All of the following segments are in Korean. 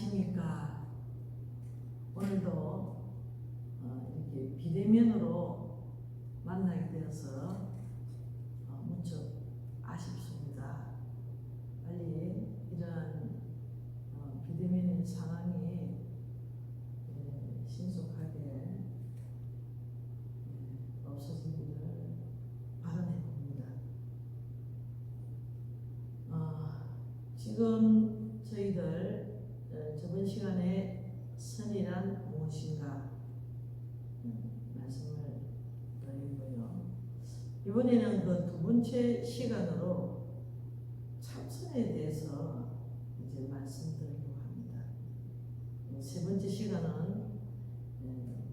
안녕하십니까. 오늘도 이렇게 비대면으로 만나게 되어서 무척 아쉽습니다. 빨리 이런 비대면 상황이 신속하게 없어지기를 바라해 봅니다. 지금 저희들 저번 시간에 선이란 무엇인가 말씀을 드리고요. 이번에는 그 두 번째 시간으로 참선에 대해서 이제 말씀드리려고 합니다. 세 번째 시간은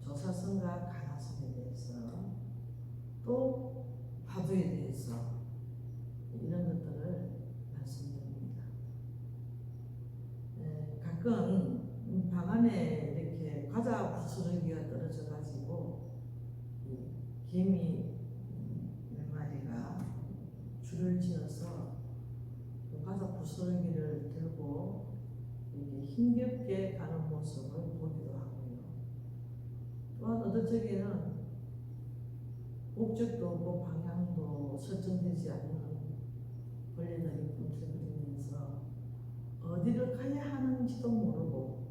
조사선과 가나선에 대해서 또 화두에 대해서 이런 것들을 말씀드립니다. 가끔 방 안에 이렇게 과자 부스러기가 떨어져 가지고 개미 몇 마리가 줄을 지어서 그 과자 부스러기를 들고 이렇게 힘겹게 가는 모습을 보기도 하고요. 또한 어떤 적에는 목적도 없고 방향도 설정되지 않는 벌레들이 꿈틀거리면서 어디를 가야 하는지도 모르고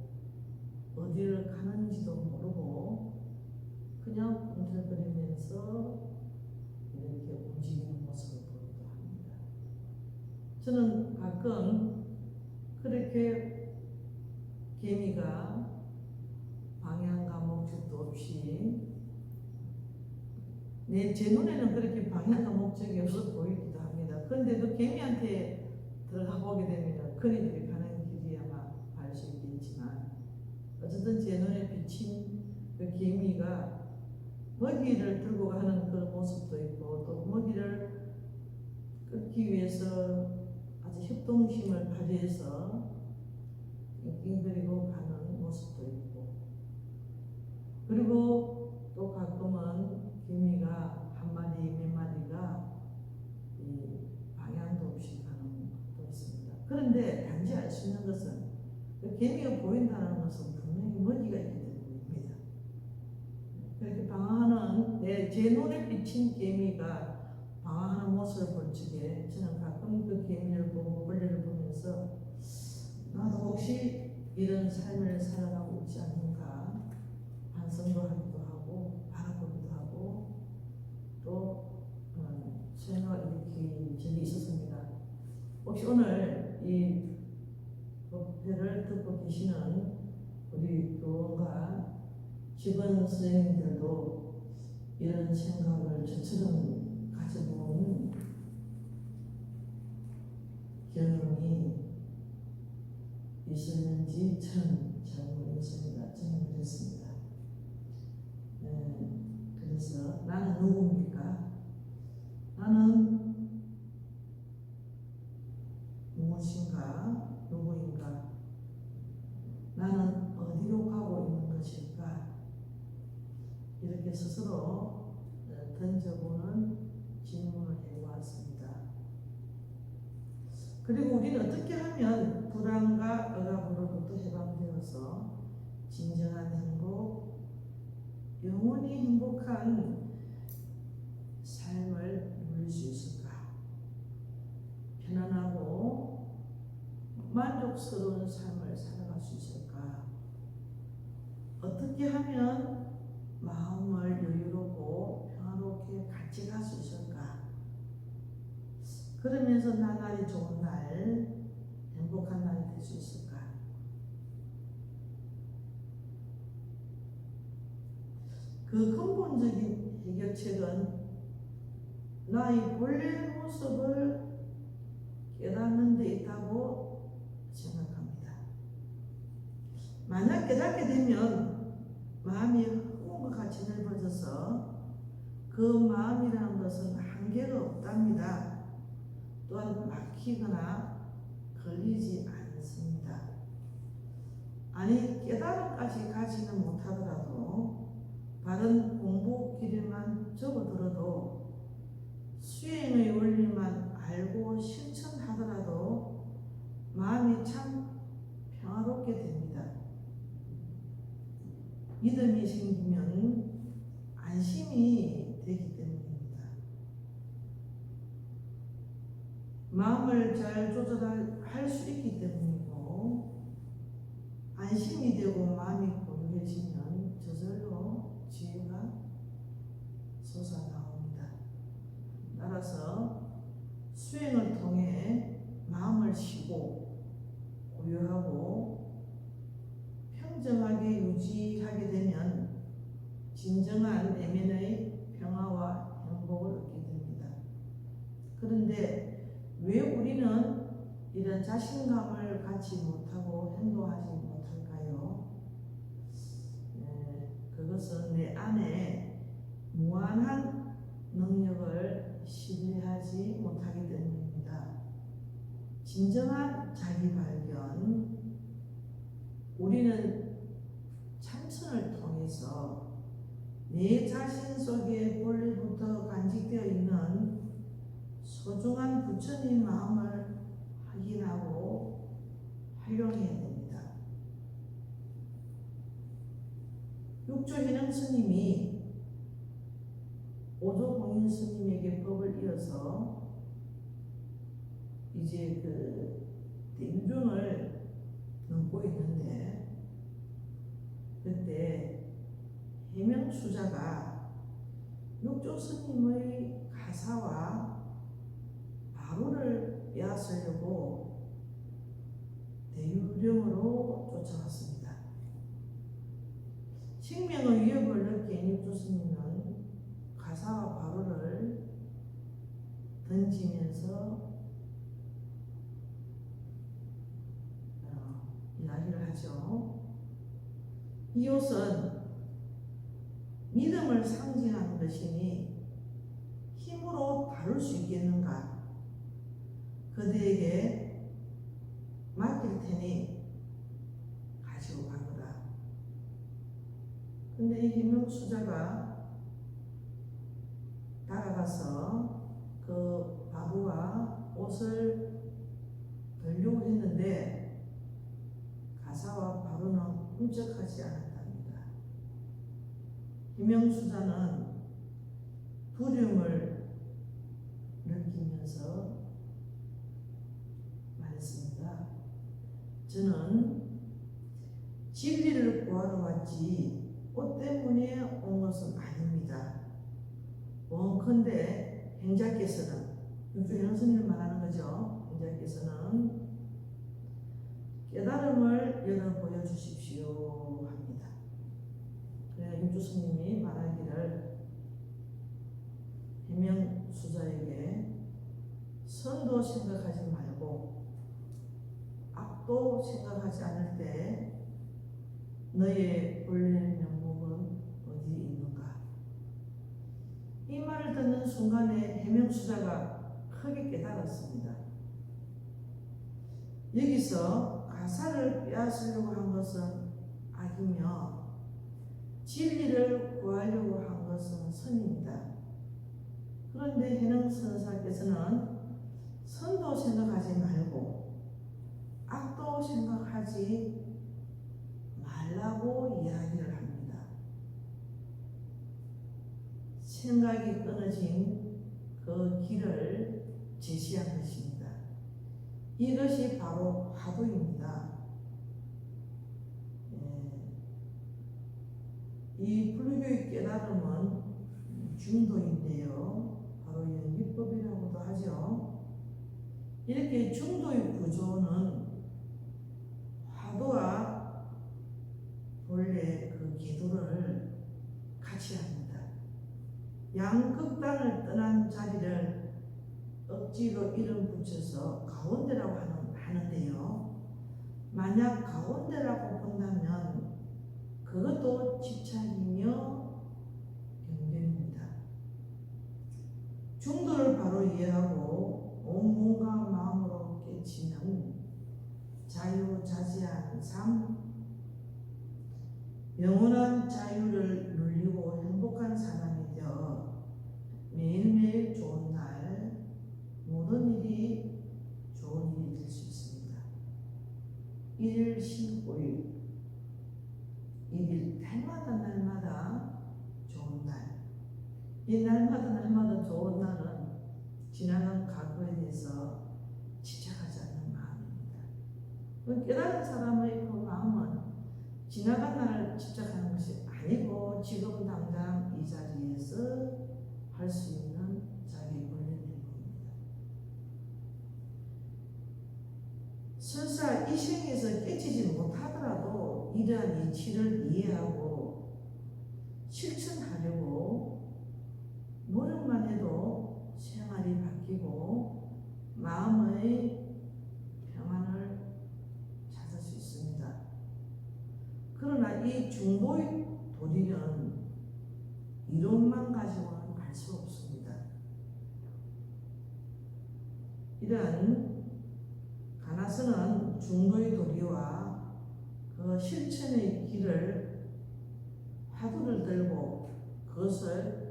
어디를 가는지도 모르고 그냥 꿈틀거리면서 이렇게 움직이는 모습을 보기도 합니다. 저는 가끔 그렇게 개미가 방향과 목적도 없이 제 눈에는 그렇게 방향과 목적이 없어 보이기도 합니다. 그런데 그 개미한테 들어가 보게 되면 그네들이 가는 길이 아마 알 수 있겠지만 어쨌든 제 눈에 비친 그 개미가 먹이를 들고 가는 그런 모습도 있고 또 먹이를 끊기 위해서 아주 협동심을 발휘해서 낑낑거리고 가는 모습도 있고 그리고 또 가끔은 개미가 한 마리 몇 마리가 방향도 없이 가는 것도 있습니다. 그런데 단지 알 수 있는 것은 그 개미가 보인다는 것은 분명히 먹이가 있기 때문입니다. 그렇게 방황하는 제 눈에 비친 개미가 방황하는 모습을 볼 적에 저는 가끔 그 개미를 보고 벌레를 보면서 나도 혹시 이런 삶을 살아가고 있지 않는가 반성도 하기도 하고 바라보기도 하고 또 생각을 일으킨 적이 있었습니다. 혹시 오늘 이 법회를 듣고 계시는 우리 교원과 직원 선생님들도 이런 생각을 저처럼 가져본 경험이 있었는지 참 잘 모르겠습니다. 저는 그랬습니다. 그래서 나는 누구입니까? 나는 무엇인가? 누구인가? 나는 어디로 가고 있는 것일까? 이렇게 스스로 던져보는 질문을 해보았습니다. 그리고 우리는 어떻게 하면 불안과 억압으로부터 해방되어서 진정한 행복, 영원히 행복한 삶을 누릴 수 있을까? 편안하고 만족스러운 삶을 살아갈 수 있을까? 어떻게 하면 마음을 여유롭고 평화롭게 같이 갈 수 있을까? 그러면서 나날이 좋은 날, 행복한 날이 될 수 있을까? 그 근본적인 해결책은 나의 본래 모습을 깨닫는 데 있다고 생각합니다. 만약 깨닫게 되면 마음이 흥분과 같이 넓어져서 그 마음이라는 것은 한계가 없답니다. 또한 막히거나 걸리지 않습니다. 아니 깨달음까지 가지는 못하더라도 바른 공부 길에만 접어들어도 수행의 원리만 알고 실천하더라도 마음이 참 평화롭게 됩니다. 믿음이 생기면 안심이 되기 때문입니다. 마음을 잘 조절할 수 있기 때문이고, 안심이 되고 마음이 고요해지면 저절로 지혜가 솟아나옵니다. 따라서 수행을 통해 마음을 쉬고 고요하고 평정하게 유지하게 되면 진정한 내면의 평화와 행복을 얻게 됩니다. 그런데 왜 우리는 이런 자신감을 갖지 못하고 행동하지 못할까요? 그것은 내 안에 무한한 능력을 신뢰하지 못하기 때문입니다. 진정한 자기 발견, 우리는 참선을 통해서 내 자신 속에 본래부터 간직되어 있는 소중한 부처님 마음을 확인하고 활용해야 됩니다. 육조현영 스님이 오조공인 스님에게 법을 이어서 이제 그 대유중을 넘고 있는데, 그때 해명수자가 육조 스님의 가사와 바로를 빼앗으려고 대유령으로 쫓아갔습니다. 생명의 위협을 느낀 육조 스님은 가사와 바로를 던지면서 이야기를 하죠. 이 옷은 믿음을 상징하는 것이니 힘으로 다룰 수 있겠는가? 그대에게 맡길 테니 가지고 가거라. 근데 이 해명수자가 다가가서 그 바보와 옷을 들려고 했는데 가사와 바로는 훔쳐가지 않았답니다. 해명수자는 두려움을 느끼면서 말했습니다. 저는 진리를 구하러 왔지 옷 때문에 온 것은 아닙니다. 원컨대 행자께서는, 육조현영 스님을 말하는 거죠. 행자께서는 깨달음을 열어 보여주십시오 합니다. 그래서 육조 스님이 말하기를 해명수자에게 선도 생각하지 말고 악도 생각하지 않을 때 너의 본래 명목은 어디에 있는가? 이 말을 듣는 순간에 해명수자가 크게 깨달았습니다. 여기서 가사를 빼앗으려고 한 것은 악이며 진리를 구하려고 한 것은 선입니다. 그런데 해능선사께서는 선도 생각하지 말고 악도 생각하지 말라고 이야기를 합니다. 생각이 끊어진 그 길을 제시한 것입니다. 이것이 바로 화두입니다. 이 불교의 깨달음은 중도인데요. 바로 연기법이라고도 하죠. 이렇게 중도의 구조는 화두와 본래 그 기도를 같이 합니다. 양극단을 떠난 자리를 억지로 이름 붙여서 가운데라고 하는데요. 만약 가운데라고 본다면 그것도 집착이며 경쟁입니다. 중도를 바로 이해하고 온 몸과 마음으로 깨치면 자유자재한 삶, 영원한 자유를 누리고 행복한 사람이 되어 매일매일 좋은 날, 모든 일이 좋은 일이 될 수 있습니다. 1일 15일 1일 날마다 이 날마다 좋은 날은 지나간 과거에 대해서 집착하지 않는 마음입니다. 깨달은 사람의 그 마음은 지나간 날을 집착하는 것이 아니고 지금 당장 이 자리에서 할 수 있는 자기 권리인 겁니다. 설사 이 생에서 깨치지 못하더라도 이러한 이치를 이해하고 실천하려고 노력만 해도 생활이 바뀌고 마음의 평안을 찾을 수 있습니다. 그러나 이 중도의 도리는 이론만 가지고는 갈 수 없습니다. 이러한 가나서는 중도의 도리와 그 실천의 길을 화두를 들고 그것을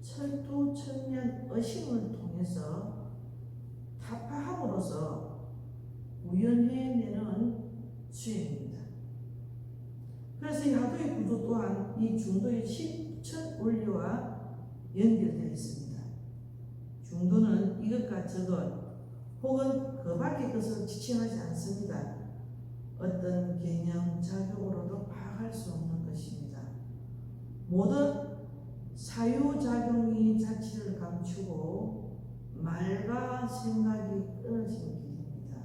철두철미한 의심을 통해서 타파함으로써 구현해내는 수행입니다. 그래서 이 화두의 구조 또한 이 중도의 실천 원리와 연결되어 있습니다. 중도는 이것과 저것 혹은 그 밖의 것을 지칭하지 않습니다. 어떤 개념, 작용으로도 파악할 수 없는 것입니다. 모든 사유작용이 자취를 감추고 말과 생각이 끊어진 길입니다.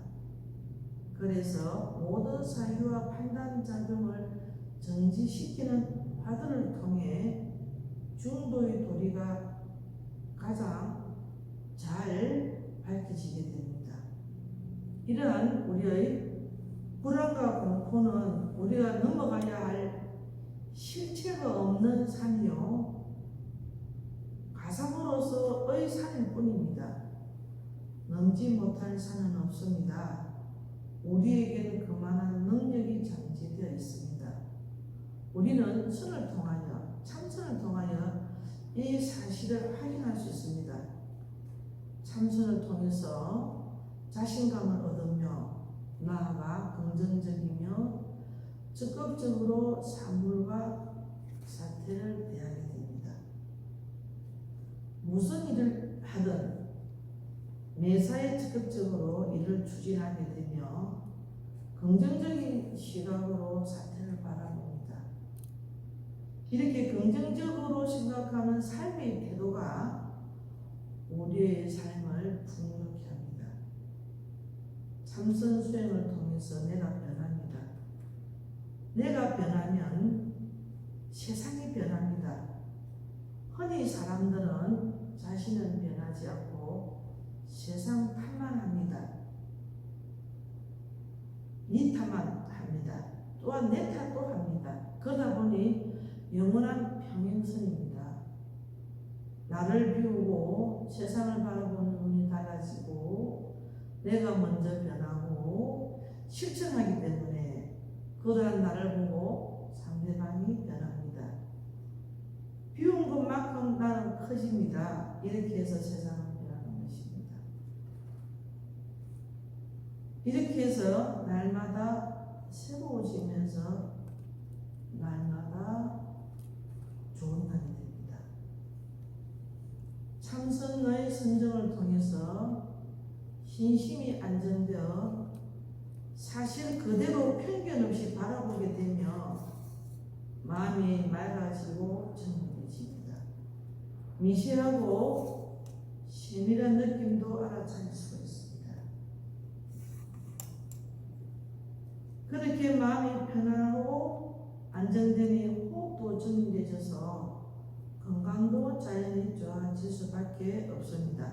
그래서 모든 사유와 판단작용을 정지시키는 화두를 통해 중도의 도리가 가장 잘 밝혀지게 됩니다. 이러한 우리의 불안과 공포는 우리가 넘어가야 할 실체가 없는 산이요 가상으로서의 산일 뿐입니다. 넘지 못할 산은 없습니다. 우리에게는 그만한 능력이 잠재되어 있습니다. 우리는 선을 통하여 참선을 통하여 이 사실을 확인할 수 있습니다. 참선을 통해서 자신감을 얻으며 나아가 긍정적이며 적극적으로 사물과 사태를 대하게 됩니다. 무슨 일을 하든 매사에 적극적으로 일을 추진하게 되며 긍정적인 시각으로 사태를 바라봅니다. 이렇게 긍정적으로 생각하는 삶의 태도가 우리의 삶을 풍요롭게 합니다. 참선 수행을 통해서 내가 변합니다. 내가 변하면 세상이 변합니다. 흔히 사람들은 자신은 변하지 않고 세상 탓만 합니다. 네 탓만 합니다. 또한 내 탓도 합니다. 그러다 보니 영원한 평행선입니다. 나를 비우고 세상을 바라보는 눈이 달라지고 내가 먼저 변하고 실천하기 때문에 그러한 나를 보고 상대방이 변합니다. 비운 것만큼 나는 커집니다. 이렇게 해서 세상은 변하는 것입니다. 이렇게 해서 날마다 새로워지면서 날마다 좋은 날이 됩니다. 참선의 선정을 통해서 신심이 안정되어 사실 그대로 편견 없이 바라보게 되며 마음이 맑아지고 정리해집니다. 미세하고 세밀한 느낌도 알아차릴 수가 있습니다. 그렇게 마음이 편안하고 안정되니 호흡도 정리해져서 건강도 자연히 좋아질 수밖에 없습니다.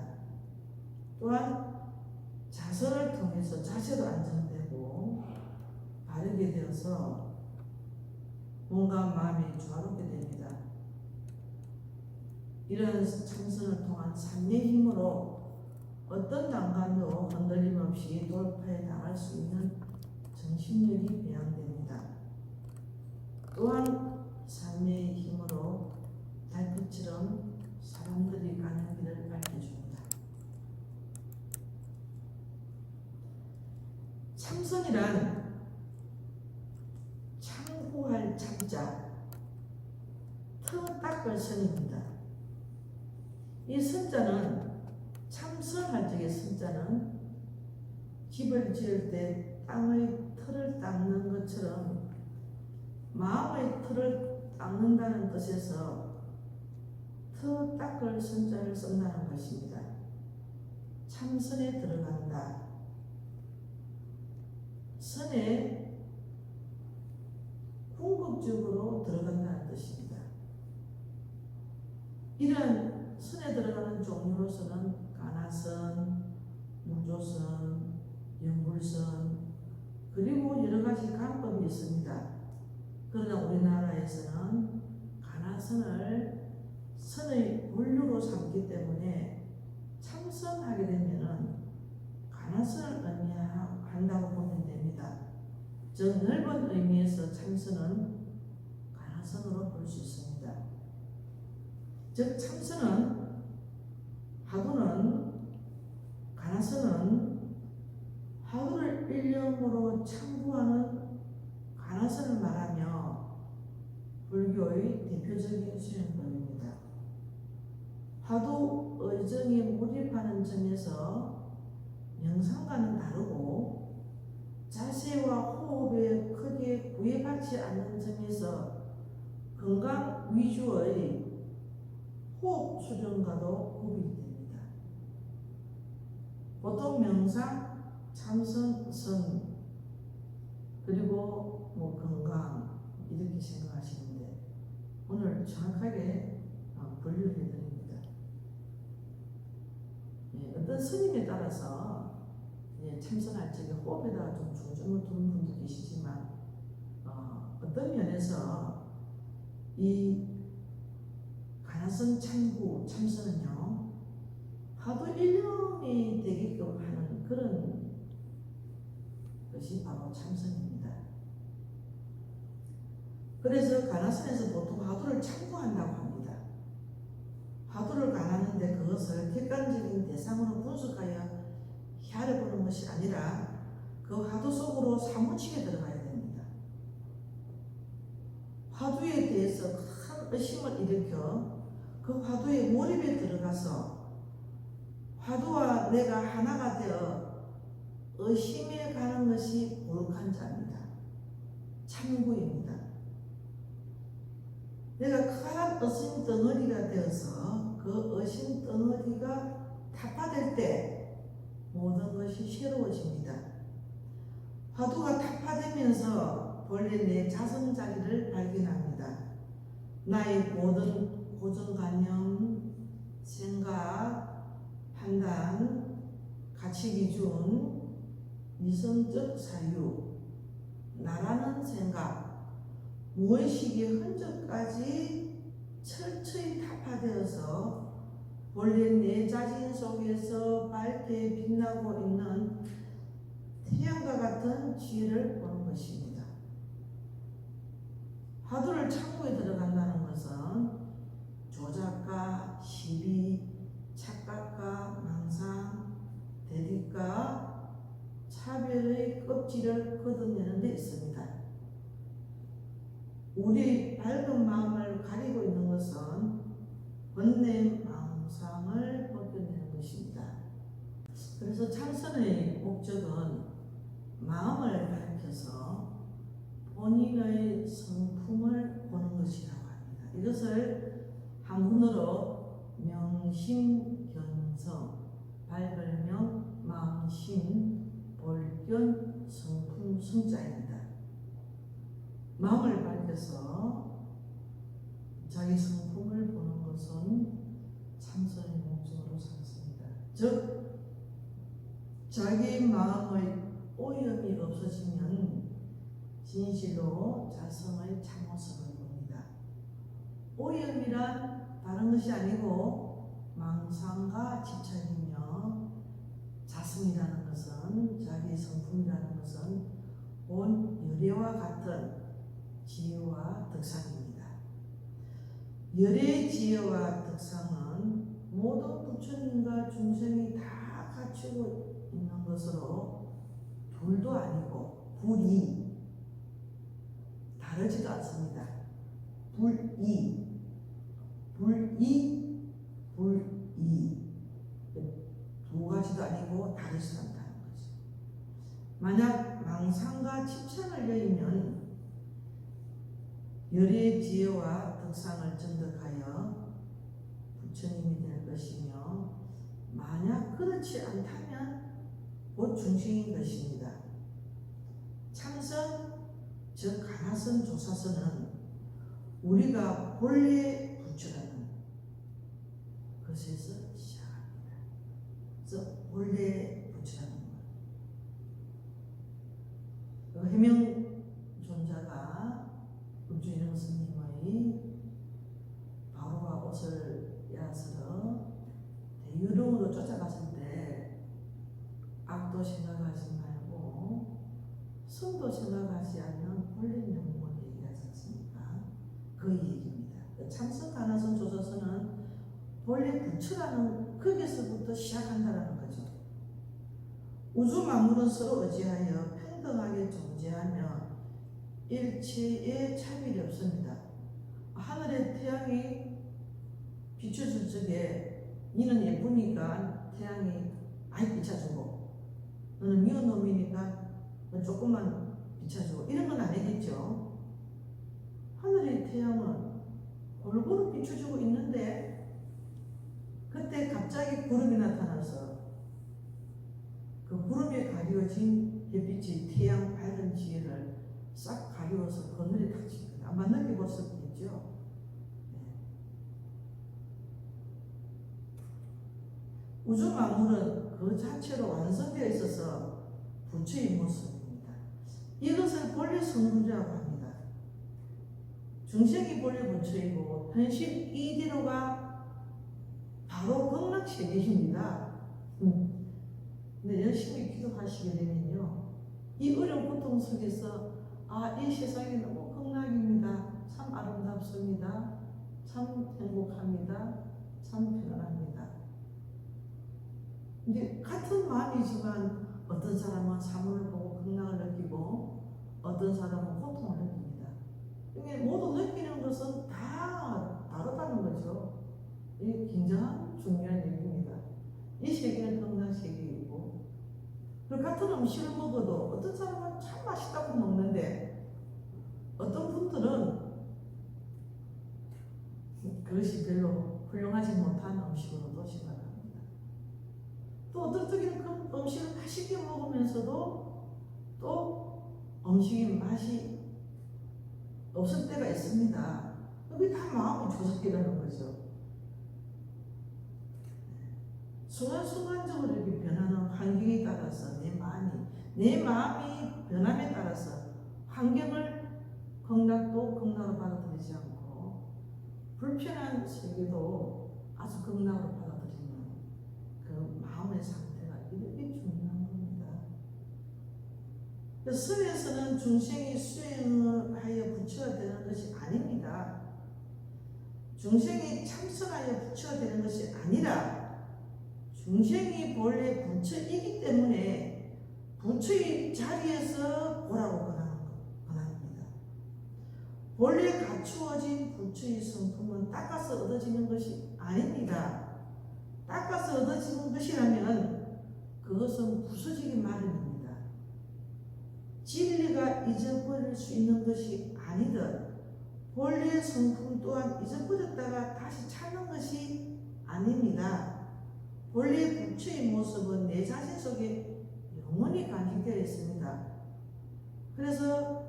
또한 자선을 통해서 자세도 안정되고 바르게 되어서 몸과 마음이 조화롭게 됩니다. 이런 참선을 통한 삶의 힘으로 어떤 난관도 흔들림 없이 돌파해 나갈 수 있는 정신력이 배양됩니다. 또한 삶의 힘으로 달빛처럼 사람들이 가는 길을 밝혀줍니다. 참선이란 참고할 참자, 터 닦을 선입니다. 이 선자는 참선할 적의 선자는 집을 지을 때 땅의 틀을 닦는 것처럼 마음의 틀을 닦는다는 뜻에서 터 닦을 선자를 쓴다는 것입니다. 참선에 들어간다. 선에 궁극적으로 들어간다는 뜻입니다. 이런 선에 들어가는 종류로서는 가나선, 무조선, 연불선 그리고 여러 가지 강법이 있습니다. 그러나 우리나라에서는 가나선을 선의 본류로 삼기 때문에 참선하게 되면은 가나선을 의미한다고 보면 됩니다. 즉 넓은 의미에서 참선은 가나선으로 볼 수 있습니다. 즉 참선은 화두는 가나선은 화두를 일념으로 참고하는 가나선을 말하며 불교의 대표적인 수행법입니다. 화두 의정에 몰입하는 점에서 명상과는 다르고 자세와 호흡에 크게 구애받지 않는 점에서 건강 위주의 호흡 수준과도 구분이 됩니다. 보통 명상, 참선, 선 그리고 건강 이렇게 생각하시는데 오늘 정확하게 분류를 해드립니다. 어떤 스님에 따라서 참선할 적에 호흡에다가 좀 중점을 두는 분도 계시지만 어떤 면에서 이 가나선 참구, 참선은요 화두 일념이 되게끔 하는 그런 것이 바로 참선입니다. 그래서 가나선에서 보통 화두를 참고한다고 합니다. 화두를 가하는데 그것을 객관적인 대상으로 분석하여 헤아려 보는 것이 아니라 그 화두 속으로 사무치게 들어가야 됩니다. 화두에 대해서 큰 의심을 일으켜 그 화두의 몰입에 들어가서 화두와 내가 하나가 되어 의심에 가는 것이 고룩한 자입니다. 참구입니다. 내가 큰 의심 덩어리가 되어서 그 의심 덩어리가 타파될 때 모든 것이 새로워집니다. 화두가 타파되면서 본래 내 자성자리를 발견합니다. 나의 모든 고정관념, 생각, 판단, 가치기준, 이성적 사유, 나라는 생각, 무의식의 흔적까지 철저히 타파되어서 본래 내 자신 속에서 밝게 빛나고 있는 태양과 같은 지혜를 보는 것입니다. 화두를 참고에 들어간다는 것은 조작과 시비, 착각과 망상, 대립과 차별의 껍질을 걷어내는 데 있습니다. 우리 밝은 마음을 가리고 있는 것은 번뇌 망상을 벗겨내는 것입니다. 그래서 참선의 목적은 마음을 밝혀서 본인의 성품을 보는 것이라고 합니다. 이것을 한문으로 명심견성, 밝을명, 마음심, 볼견, 성품, 성자입니다. 마음을 밝혀서 자기 성품을 보는 것은 참선의 목적으로 삼습니다. 즉 자기 마음의 오염이 없어지면 진실로 자성의 참모습을 봅니다. 오염이란 다른 것이 아니고 망상과 집착이며 자성이라는 것은 자기 성품이라는 것은 본 열애와 같은 지혜와 덕상입니다. 열애 지혜와 덕상은 모든 부처님과 중생이 다 갖추고 있는 것으로 둘도 아니고 불이 다르지도 않습니다. 불이 동일하지도 아니고 다르지도 않다는 거죠. 만약 망상과 집착을 여의면 열의 지혜와 덕상을 증득하여 부처님이 될 것이며, 만약 그렇지 않다면 곧 중생인 것입니다. 참선, 즉 가나선 조사선은 우리가 본래 부처라는 것에서 시작합니다. 그래서 본래 부처라는 것. 해명존자가 금주인영 스님의 바로와 옷을 야스러 대유령으로 쫓아갔을 때 악도 생각하지 말고 성도 생각하지 않는 본래 명목을 얘기하지 않습니까? 그 얘기입니다. 참선 가나선 조사선은 본래 부처라는 거기서부터 시작한다는 거죠. 우주 만물은 서로 의지하여 평등하게 존재하며 일체의 차별이 없습니다. 하늘에 태양이 비춰줄 적에 니는 예쁘니까 태양이 많이 비춰주고, 너는 미운 놈이니까 조금만 비춰주고, 이런 건 아니겠죠. 하늘의 태양은 골고루 비춰주고 있는데 그때 갑자기 구름이 나타나서 그 구름에 가려진 햇빛이 태양 밝은 지혜를 싹 가리워서 그늘에 닥칩니다. 아마 느껴보셨겠죠? 우주 만물은 그 자체로 완성되어 있어서 부처의 모습입니다. 이것을 본래 성불이라고 합니다. 중생이 본래 부처이고 현실 이대로가 바로 극락세계입니다. 근데 열심히 기도하시게 되면요, 이 어려운 고통 속에서 이 세상이 너무 극락입니다. 참 아름답습니다. 참 행복합니다. 참 편안합니다. 이제 같은 마음이지만 어떤 사람은 사물을 보고 극락을 느끼고 어떤 사람은 고통을 느낍니다. 이게 모두 느끼는 것은 다 다르다는 거죠. 이게 굉장히 중요한 얘기입니다. 이 세계는 극락 세계이고, 그 같은 음식을 먹어도 어떤 사람은 참 맛있다고 먹는데 어떤 분들은 그것이 별로 훌륭하지 못한 음식으로도 생각합니다. 또 어떤 때는 그 음식을 맛있게 먹으면서도 또 음식의 맛이 없을 때가 있습니다. 그게 다 마음의 조작이라는 거죠. 순간순간적으로 이렇게 변하는 환경에 따라서 내 마음이 변함에 따라서 환경을 극락도 극락으로 받아들이지 않고 불편한 세계도 아주 극락으로 받아들이는 그 마음의 상태가 이렇게 중요한 겁니다. 선에서는 중생이 수행을 하여 부처가 되는 것이 아닙니다. 중생이 참선하여 부처가 되는 것이 아니라 중생이 본래 부처이기 때문에 부처의 자리에서 보라고 권합니다. 본래 갖추어진 부처의 성품은 닦아서 얻어지는 것이 아닙니다. 닦아서 얻어지는 것이라면 그것은 부서지기 마련입니다. 진리가 잊어버릴 수 있는 것이 아니듯 본래 성품 또한 잊어버렸다가 다시 찾는 것이 아닙니다. 본래 부처의 모습은 내 자신 속에 영원히 간직되어 있습니다. 그래서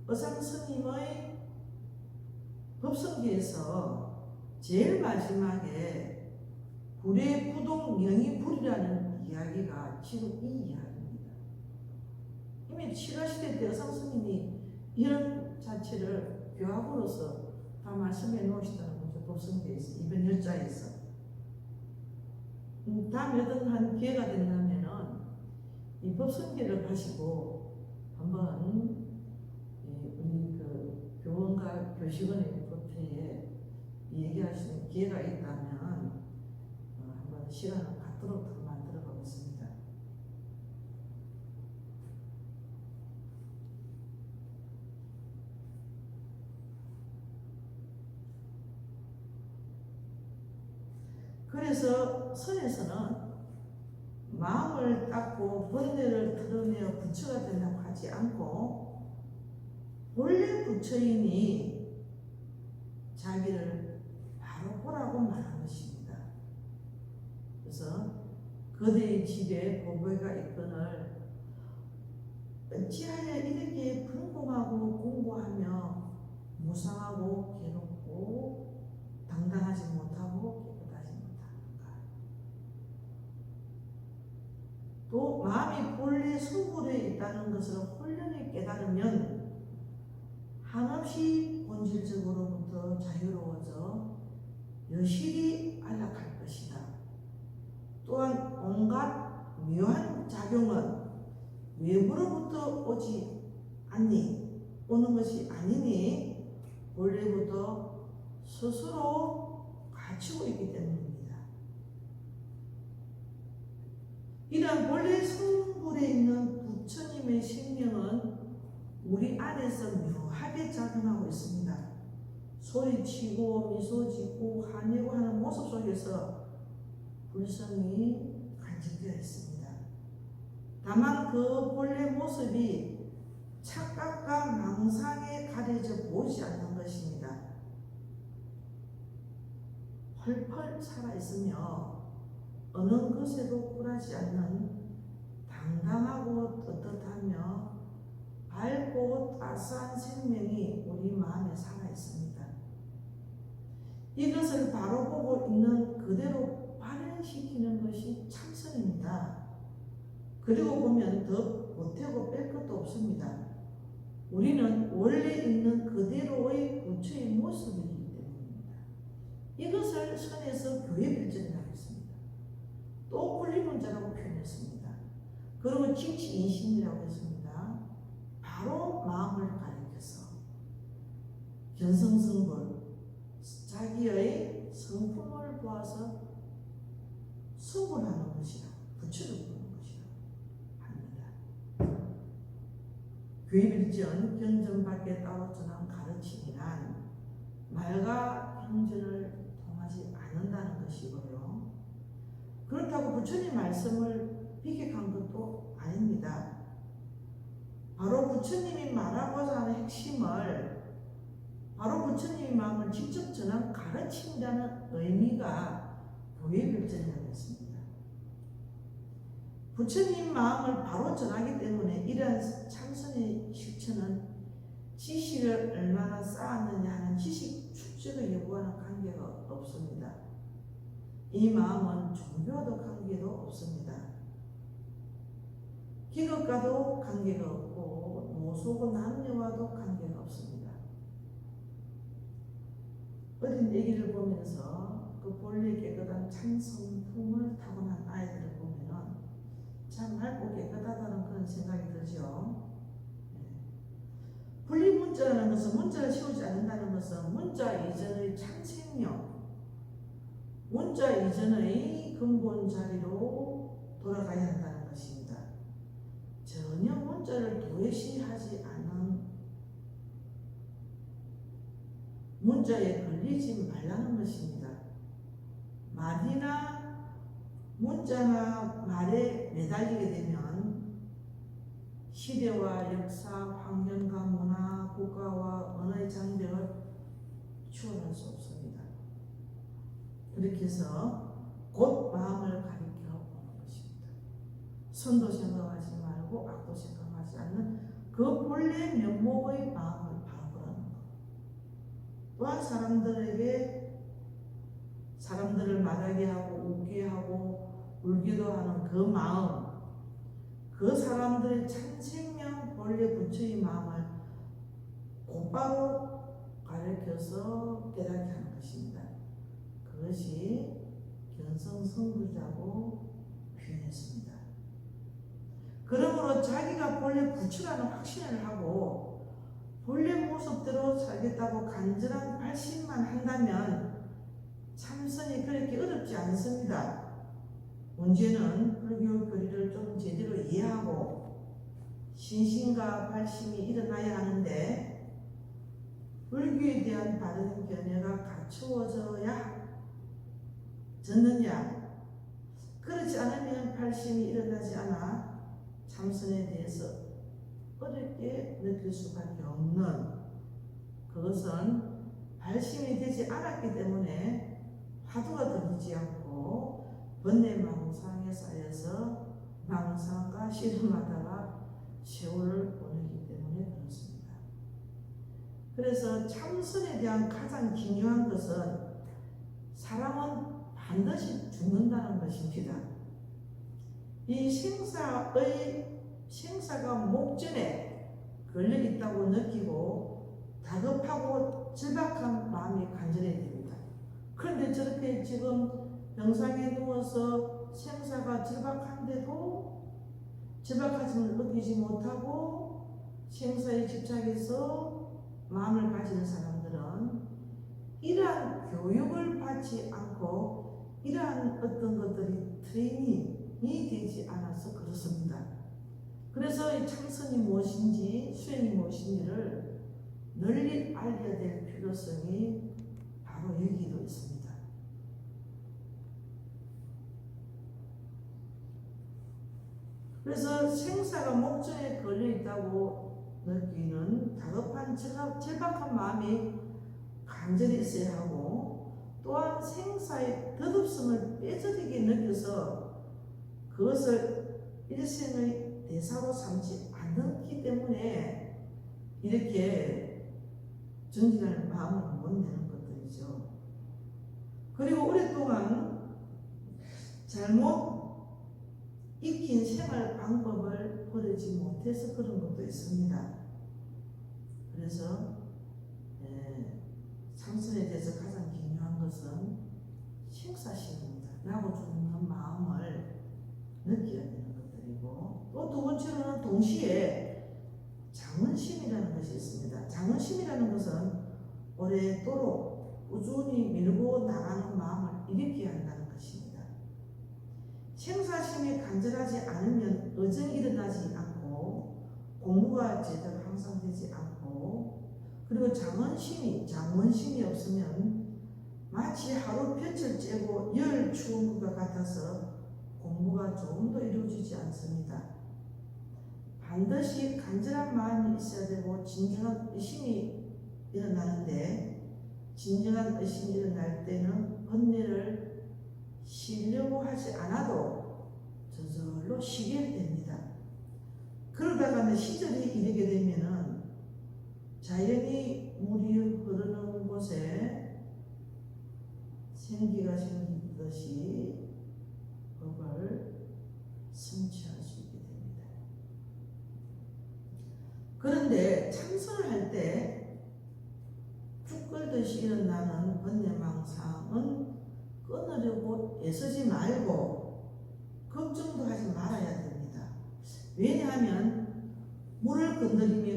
어상스님의 법성기에서 제일 마지막에 불의 부동 영이 불이라는 이야기가 지금 이 이야기입니다. 이미 7화시대 때 어상스님이 이런 자체를 교합으로서 다 말씀해 놓으시다는 거죠. 법성기에서, 이번 열자에서. 다음에 어떤 한 기회가 된다면은 이 법성계를 가지고 한번 우리 그 교원과 교식원의 법회에 얘기할 수 있는 기회가 있다면 한번 시간을 갖도록 만들어 보겠습니다. 그래서 선에서는 마음을 닦고 번뇌를 털어내어 부처가 된다고 하지 않고 본래 부처인이 자기를 바로 보라고 말한 것입니다. 그래서 거대의 집에 보배가 있거늘 어찌하여 이렇게 분공하고 공고하며 무상하고 괴롭고 당당하지 못하고 깨끗하지 못하는가. 또 마음이 본래 성불에 있다는 것을 홀연히 깨달으면 한없이 본질적으로부터 자유로워져 여실히 안락할 것이다. 또한 온갖 묘한 작용은 외부로부터 오지 않니 오는 것이 아니니 본래부터 스스로 갖추고 있기 때문입니다. 이러한 본래 성불에 있는 부처님의 생명은 우리 안에서 묘하게 작용하고 있습니다. 소리치고 미소 짓고 화내고 하는 모습 속에서 불성이 간직되어 있습니다. 다만 그 본래 모습이 착각과 망상에 가려져 보이지 않는 것입니다. 펄펄 살아있으며 어느 것에도 굴하지 않는 당당하고 떳떳하며 밝고 따스한 생명이 우리 마음에 살아있습니다. 이것을 바로 보고 있는 그대로 발현시키는 것이 참선입니다. 그리고 보면 더 보태고 뺄 것도 없습니다. 우리는 원래 있는 그대로의 부처의 모습이기 때문입니다. 이것을 선에서 교회 빌전이라고 했습니다. 또 분리문자라고 표현했습니다. 그리고 칭치인심이라고 했습니다. 바로 마음을 가리켜서 견성성불 자기의 성품을 보아서 성불하는 것이라 부처를 부르는 것이라 합니다. 교회빌전 경전밖에 따로 전한 가르침이란 말과 경전을 통하지 않는다는 것이고요. 그렇다고 부처님 말씀을 비격한 것도 아닙니다. 바로 부처님이 말하고자 하는 핵심을 바로 부처님의 마음을 직접 전한 가르침이라는 의미가 교회빌전이라고 했습니다. 부처님 마음을 바로 전하기 때문에 이러한 참선의 실천은 지식을 얼마나 쌓았느냐 하는 지식 축적을 요구하는 관계가 없습니다. 이 마음은 종교와도 관계도 없습니다. 기독과도 관계가 없고 노소고 남녀와도 관계가 없습니다. 어린 애기를 보면서 그 본래 깨끗한 참 성품을 타고난 아이들을 보면은 참 맑고 깨끗하다는 그런 생각이 들죠. 분리문자라는 것은 문자를 세우지 않는다는 것은 문자 이전의 참 생명, 문자 이전의 근본 자리로 돌아가야 한다는 것입니다. 전혀 문자를 도외시하지 않은 문자에 걸리지 말라는 것입니다. 말이나 문자나 말에 매달리게 되면 시대와 역사, 환경과 문화, 국가와 언어의 장벽을 추월할 수 없습니다. 그렇게 해서 곧 마음을 가리켜 보는 것입니다. 선도 생각하지 말고 악도 생각하지 않는 그 본래 면목의 마음을 바라보라는 것. 또한 사람들을 말하게 하고 웃게 하고 울기도 하는 그 마음, 그 사람들의 참생명 본래 부처의 마음을 곧바로 가르쳐서 깨닫게 하는 것입니다. 그것이 견성성불자고 표현했습니다. 그러므로 자기가 본래 부처라는 확신을 하고 본래 모습대로 살겠다고 간절한 발심만 한다면 참선이 그렇게 어렵지 않습니다. 문제는 불교 교리를 좀 제대로 이해하고 신심과 발심이 일어나야 하는데 불교에 대한 바른 견해가 갖추어져야 졌느냐? 그렇지 않으면 발심이 일어나지 않아 참선에 대해서 어렵게 느낄 수밖에 없는, 그것은 발심이 되지 않았기 때문에 화두가 들리지 않고 번뇌 망상에 쌓여서 망상과 씨름하다가 세월을 보내기 때문에 그렇습니다. 그래서 참선에 대한 가장 중요한 것은 사람은 반드시 죽는다는 것입니다. 이 생사가 목전에 걸려 있다고 느끼고 다급하고 절박한 마음이 간절해야 됩니다. 그런데 저렇게 지금 병상에 누워서 생사가 절박한데도 절박하심을 느끼지 못하고 생사에 집착해서 마음을 가지는 사람들은 이러한 교육을 받지 않고 이러한 어떤 것들이 트레이닝이 되지 않아서 그렇습니다. 그래서 이 참선이 무엇인지 수행이 무엇인지를 널리 알려야 될 필요성이 바로 여기도 있습니다. 그래서 생사가 목전에 걸려 있다고 느끼는 다급한 절박한 마음이 간절히 있어야 하고, 또한 생사의 덧없음을 뼈저리게 느껴서 그것을 일생의 대사로 삼지 않기 때문에 이렇게 정진하는 마음을 못 내는 것들이죠. 그리고 오랫동안 잘못 익힌 생활 방법을 버리지 못해서 그런 것도 있습니다. 그래서 참선에 대해서 가장 중요한 것은 생사심입니다. 나고 죽는 마음을 느껴야 되는 것들이고, 또 두 번째로는 동시에 장언심이라는 것이 있습니다. 장언심이라는 것은 오래도록 꾸준히 밀고 나가는 마음을 일으켜야 한다는 것입니다. 생사심이 간절하지 않으면 의정이 일어나지 않고 공부가 제대로 항상 되지 않고, 그리고 장원심이 없으면 마치 하루 볕을 쬐고 열 추운 것 같아서 공부가 조금도 이루어지지 않습니다. 반드시 간절한 마음이 있어야 되고 진정한 의심이 일어나는데, 진정한 의심이 일어날 때는 번뇌를 쉬려고 하지 않아도 저절로 쉬게 됩니다. 그러다가는 시절이 이르게 되면은 자연히 물이 흐르는 곳에 생기가 생기듯이 법을 성취할 수 있게 됩니다. 그런데 참선을 할 때 쭉 끌듯이 일어나는 번뇌망상은 끊으려고 애쓰지 말고 걱정도 하지 말아야 됩니다. 왜냐하면 물을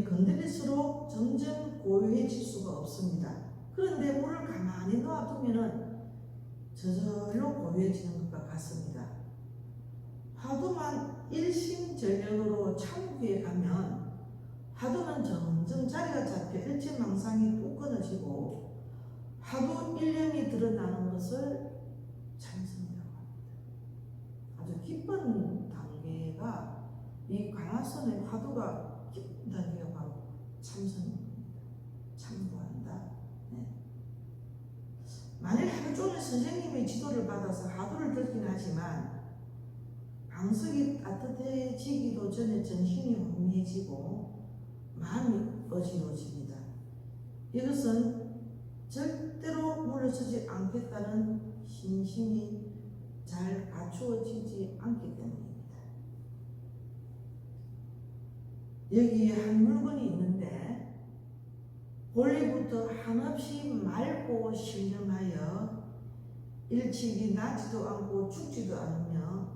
건드릴수록 점점 고요해질 수가 없습니다. 그런데 물을 가만히 놔두면 저절로 고요해지는 것과 같습니다. 화두만 일심전력으로 참고해 가면 화두는 점점 자리가 잡혀 일체망상이 뚝 끊어지고 화두 일념이 드러나는 것을 참선이라고 합니다. 아주 깊은 단계가, 이 관화선의 화두가 깊은 단계가 바로 참선입니다. 참고한다. 네. 만일 하루 종일 선생님의 지도를 받아서 화두를 듣긴 하지만 방석이 따뜻해지기도 전에 정신이 혼미해지고 마음이 어지러워집니다. 이것은 절대로 물러서지 않겠다는 신심이 잘 갖추어지지 않기 때문입니다. 여기에 한 물건이 있는데 본래부터 한없이 맑고 신령하여 일찍이 나지도 않고 죽지도 않으며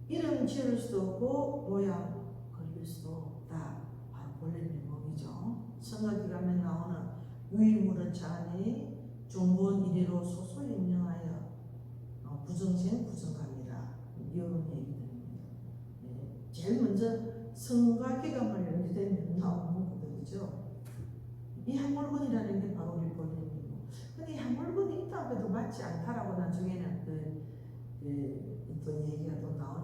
이름 지을 수도 없고 모양 걸릴 수도 없다. 바로 본래의 몸이죠. 성가기 가면 나오는 유일무르차니 종본 이리로 소소임령하여 부정생 부정갑니다. 이런 얘기들입니다. 네. 제일 먼저 성과 기감을 연기되면 나오는 것들이죠. 이 한 물건이라는 게 바로 우리 본래이고, 근데 이 한 물건이 있다고 해도 맞지 않다라고 나중에는 또 얘기가 또 나오는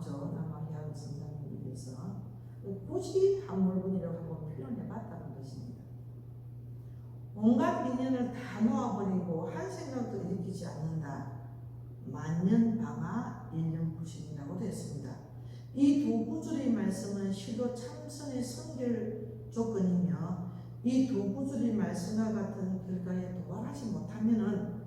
다 놓아버리고 한 생각도 일으키지 않는다. 만년방아 일념부신이라고 되었습니다. 이 두 구절의 말씀은 실로 참선의 성결 조건이며 이 두 구절의 말씀과 같은 결과에 도달하지 못하면은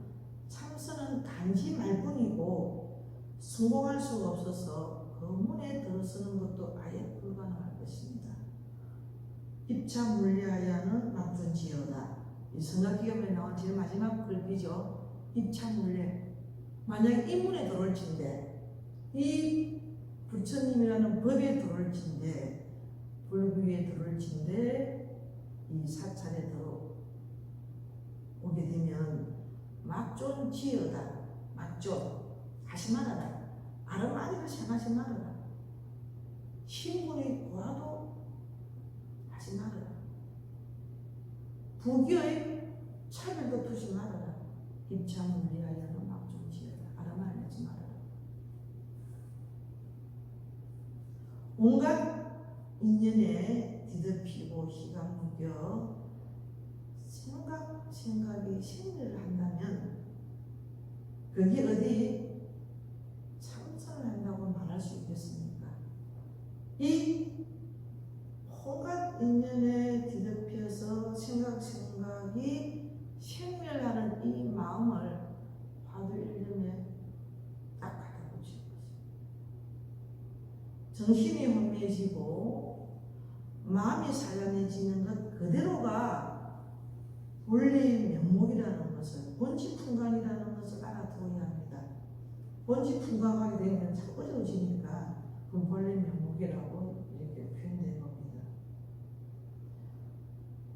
참선은 단지 말뿐이고 성공할 수가 없어서 거문에 들어서는 것도 아예 불가능할 것입니다. 입차 물리하여는 막존지어다. 이 성가기업에 나온 제일 마지막 글귀죠. 입차물례. 만약 이 문에 들어올진데 이 부처님이라는 법에 들어올진데 불교에 들어올진데 이 사찰에 들어오게 되면 막존지어다. 막존 하지 말아라. 아름아리가 생하지 말아라. 신분이 고라도 하지 말아라. 부교의 차별도 두지 말아라. 입차물리하여는 막존지어라. 아름아리하지 말아라. 온갖 인연에 뒤덮이고 희가 묶여 생각이 생리를 한다면 그게 어디 참선을 한다고 말할 수 있겠습니까? 이 온갖 인연에 뒤덮여서 생각이 생멸하는 이 마음을 화두 일념에 딱 갖다 붙인 것입니다. 정신이 혼미해지고 마음이 산란해지는 것 그대로가 본래의 면목이라는 것을, 본지풍강이라는 것을 알아두어야 합니다. 본지풍강하게 되면 참 어려워지니까 그 본래 면목이라고 이렇게 표현된 겁니다.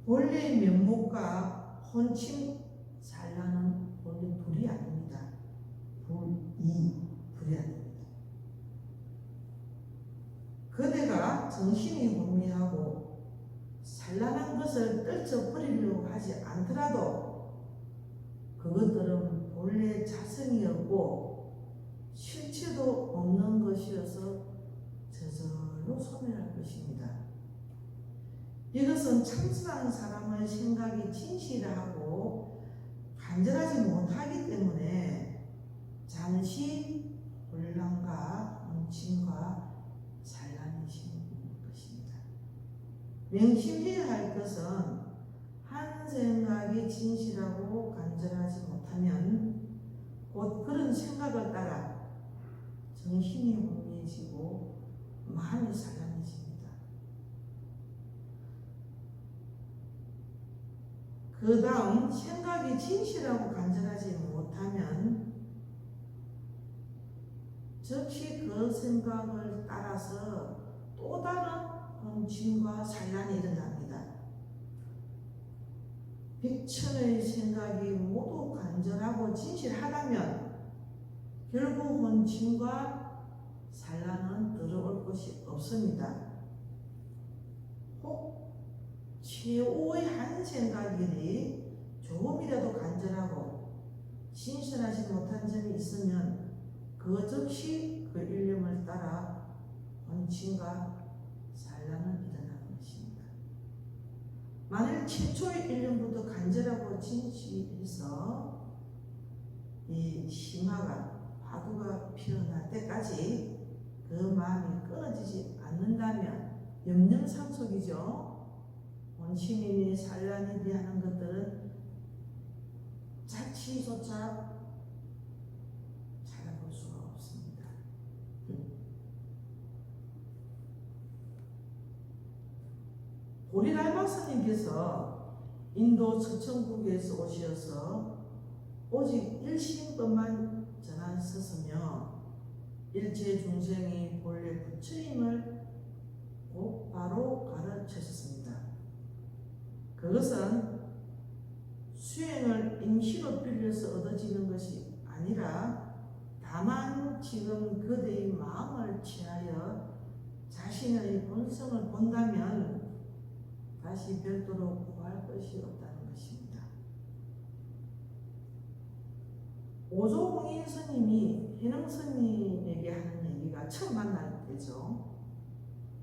본래의 면목과 혼침 산란은 본래 둘이 아닙니다. 둘이 아닙니다. 그대가 정신이 혼미하고 산란한 것을 떨쳐버리려고 하지 않더라도 그것들은 본래 자성이 없고 실체도 없는 것이어서 저절로 소멸할 것입니다. 이것은 참선하는 사람의 생각이 진실하고 간절하지 못하기 때문에 잠시 혼란과 혼침과 산란이 생기는 것입니다. 명심해야 할 것은 한 생각이 진실하고 간절하지 못하면 곧 그런 생각을 따라 정신이 혼미해지고 마음이 산란해집니다. 그 다음 생각이 진실하고 간절하지 못하면 즉시 그 생각을 따라서 또 다른 혼침과 산란이 일어납니다. 백천의 생각이 모두 간절하고 진실하다면 결국 혼침과 산란은 들어올 것이 없습니다. 혹 최후의 한 생각이 조금이라도 간절하고 진실하지 못한 점이 있으면 그 즉시 그 일념을 따라 혼침과 산란은 일어나는 것입니다. 만일 최초의 일념부터 간절하고 진실해서 이 심화가 화두가 피어날 때까지 그 마음이 끊어지지 않는다면 염념상속이죠. 혼침이니 산란이니 하는 것들은 자취조차 찾아볼 수가 없습니다. 보리랄마 스님께서 인도 서천국에서 오셔서 오직 일심법만 전하셨으며 일체 중생이 본래 부처임을 곧바로 가르치셨습니다. 그것은 수행을 임시로 빌려서 얻어지는 것이 아니라 다만 지금 그대의 마음을 취하여 자신의 본성을 본다면 다시 별도로 구할 것이 없다는 것입니다. 오조홍인 스님이 해능 스님에게 하는 얘기가 처음 만날 때죠.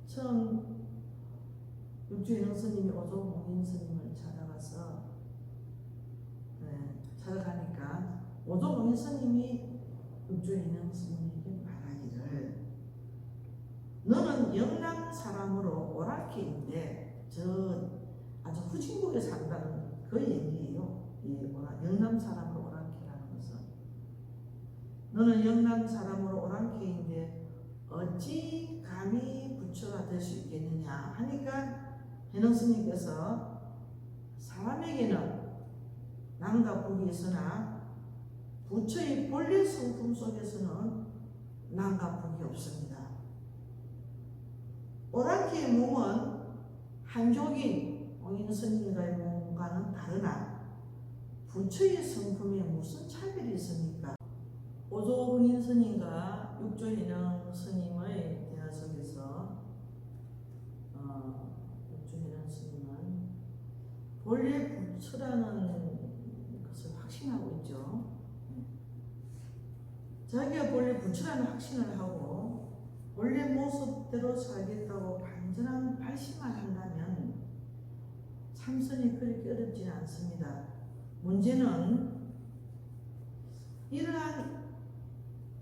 처음 육주해능 스님이 오조홍인 스님을 찾아가서 들어가니까 오조봉인 스님이 육조인영 스님에게 말하기를, 너는 영남 사람으로 오랑캐인데, 저 아주 후진국에 산다는 그 얘기예요. 이 영남 사람으로 오랑캐라는 것은, 너는 영남 사람으로 오랑캐인데 어찌 감히 부처가 될 수 있겠느냐 하니까 해능 스님께서, 사람에게는 남과 북이 있으나 부처의 본래 성품 속에서는 남과 북이 없습니다. 오랑캐의 몸은 한족인 옹인 스님과의 몸과는 다르나 부처의 성품에 무슨 차별이 있습니까? 오조봉인 스님과 육조인영 스님의 대화 속에서 육조인영 스님은 본래 부처라는 것을 확신하고 있죠. 자기가 본래 부처라는 확신을 하고 원래 모습대로 살겠다고 반전한 발심만 한다면 참선이 그렇게 어렵지는 않습니다. 문제는 이러한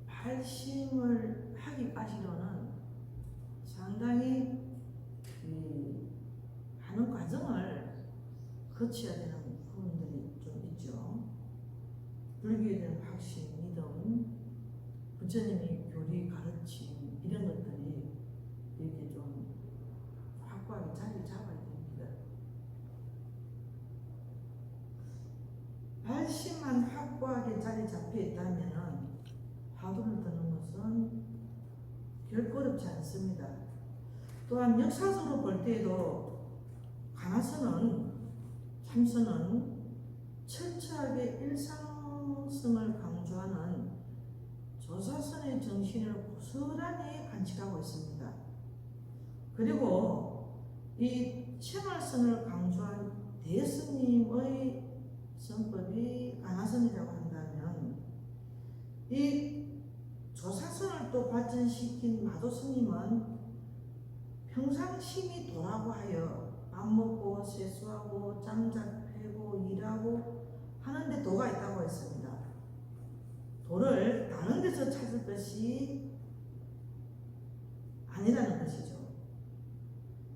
발심을 하기까지로는 상당히 하는 과정을 거쳐야 되는 부분들이 좀 있죠. 불교에 대한 확신, 믿음, 부처님이 교리 가르침 이런 것들이 이렇게 좀 확고하게 자리 잡아야 됩니다. 발심만 확고하게 자리 잡혀 있다면 화두를 드는 것은 결코 어렵지 않습니다. 또한 역사적으로 볼 때에도 가나서는 참선은 철저하게 일상성을 강조하는 조사선의 정신을 고스란히 간직하고 있습니다. 그리고 이 생활선을 강조한 대스님의 성법이 가나선이라고 한다면, 이 조사선을 또 발전시킨 마도스님은 평상심이 도라고 하여 밥 먹고 세수하고 장작 패고 일하고 하는데 도가 있다고 했습니다. 도를 다른 데서 찾을 것이 아니라는 것이죠.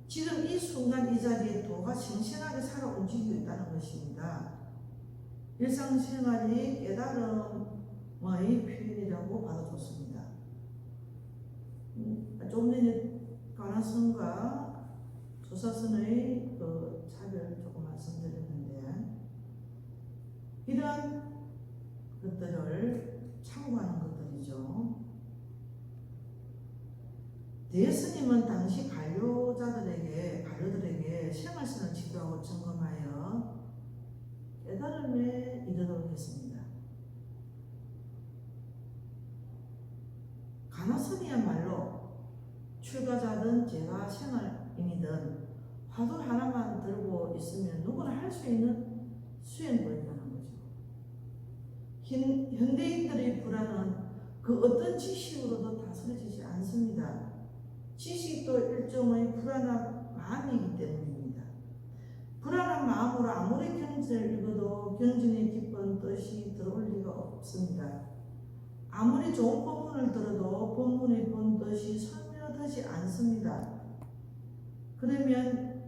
지금 이 순간 이 자리에 도가 신신하게 살아 움직이고 있다는 것입니다. 일상생활이 깨달음의 표현이라고 봐도 좋습니다. 좀 전에 가나선과 조사선의 그 차별을 조금 말씀드렸는데, 이러한 것들을 참고하는 것들이죠. 대스님은 당시 관료들에게 생활선을 지도하고 점검하여 깨달음에 이르도록 했습니다. 가나선이야말로 출가자든 제가 생활인이든 화두 하나만 들고 있으면 누구나 할 수 있는 수행보인다는 거죠. 현대인들의 불안은 그 어떤 지식으로도 다스려지지 않습니다. 지식도 일종의 불안한 마음이기 때문입니다. 불안한 마음으로 아무리 경전을 읽어도 경전의 깊은 뜻이 들어올 리가 없습니다. 아무리 좋은 법문을 들어도 법문의 본 뜻이 스며들지 않습니다. 그러면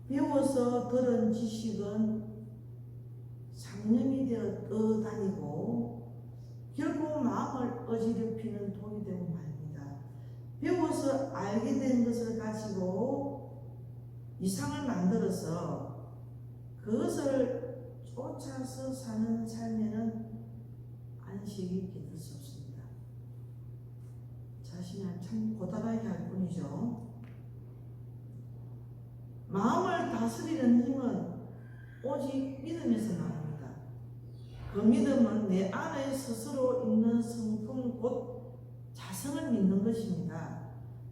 배워서 들은 지식은 상념이 되어 떠다니고 결국 마음을 어지럽히는 독이 되고 말입니다. 배워서 알게 된 것을 가지고 이상을 만들어서 그것을 쫓아서 사는 삶에는 안식이 기댈 수 없습니다. 자신을 참 고단하게 할 뿐이죠. 마음을 다스리는 힘은 오직 믿음에서 나옵니다. 그 믿음은 내 안에 스스로 있는 성품 곧 자성을 믿는 것입니다.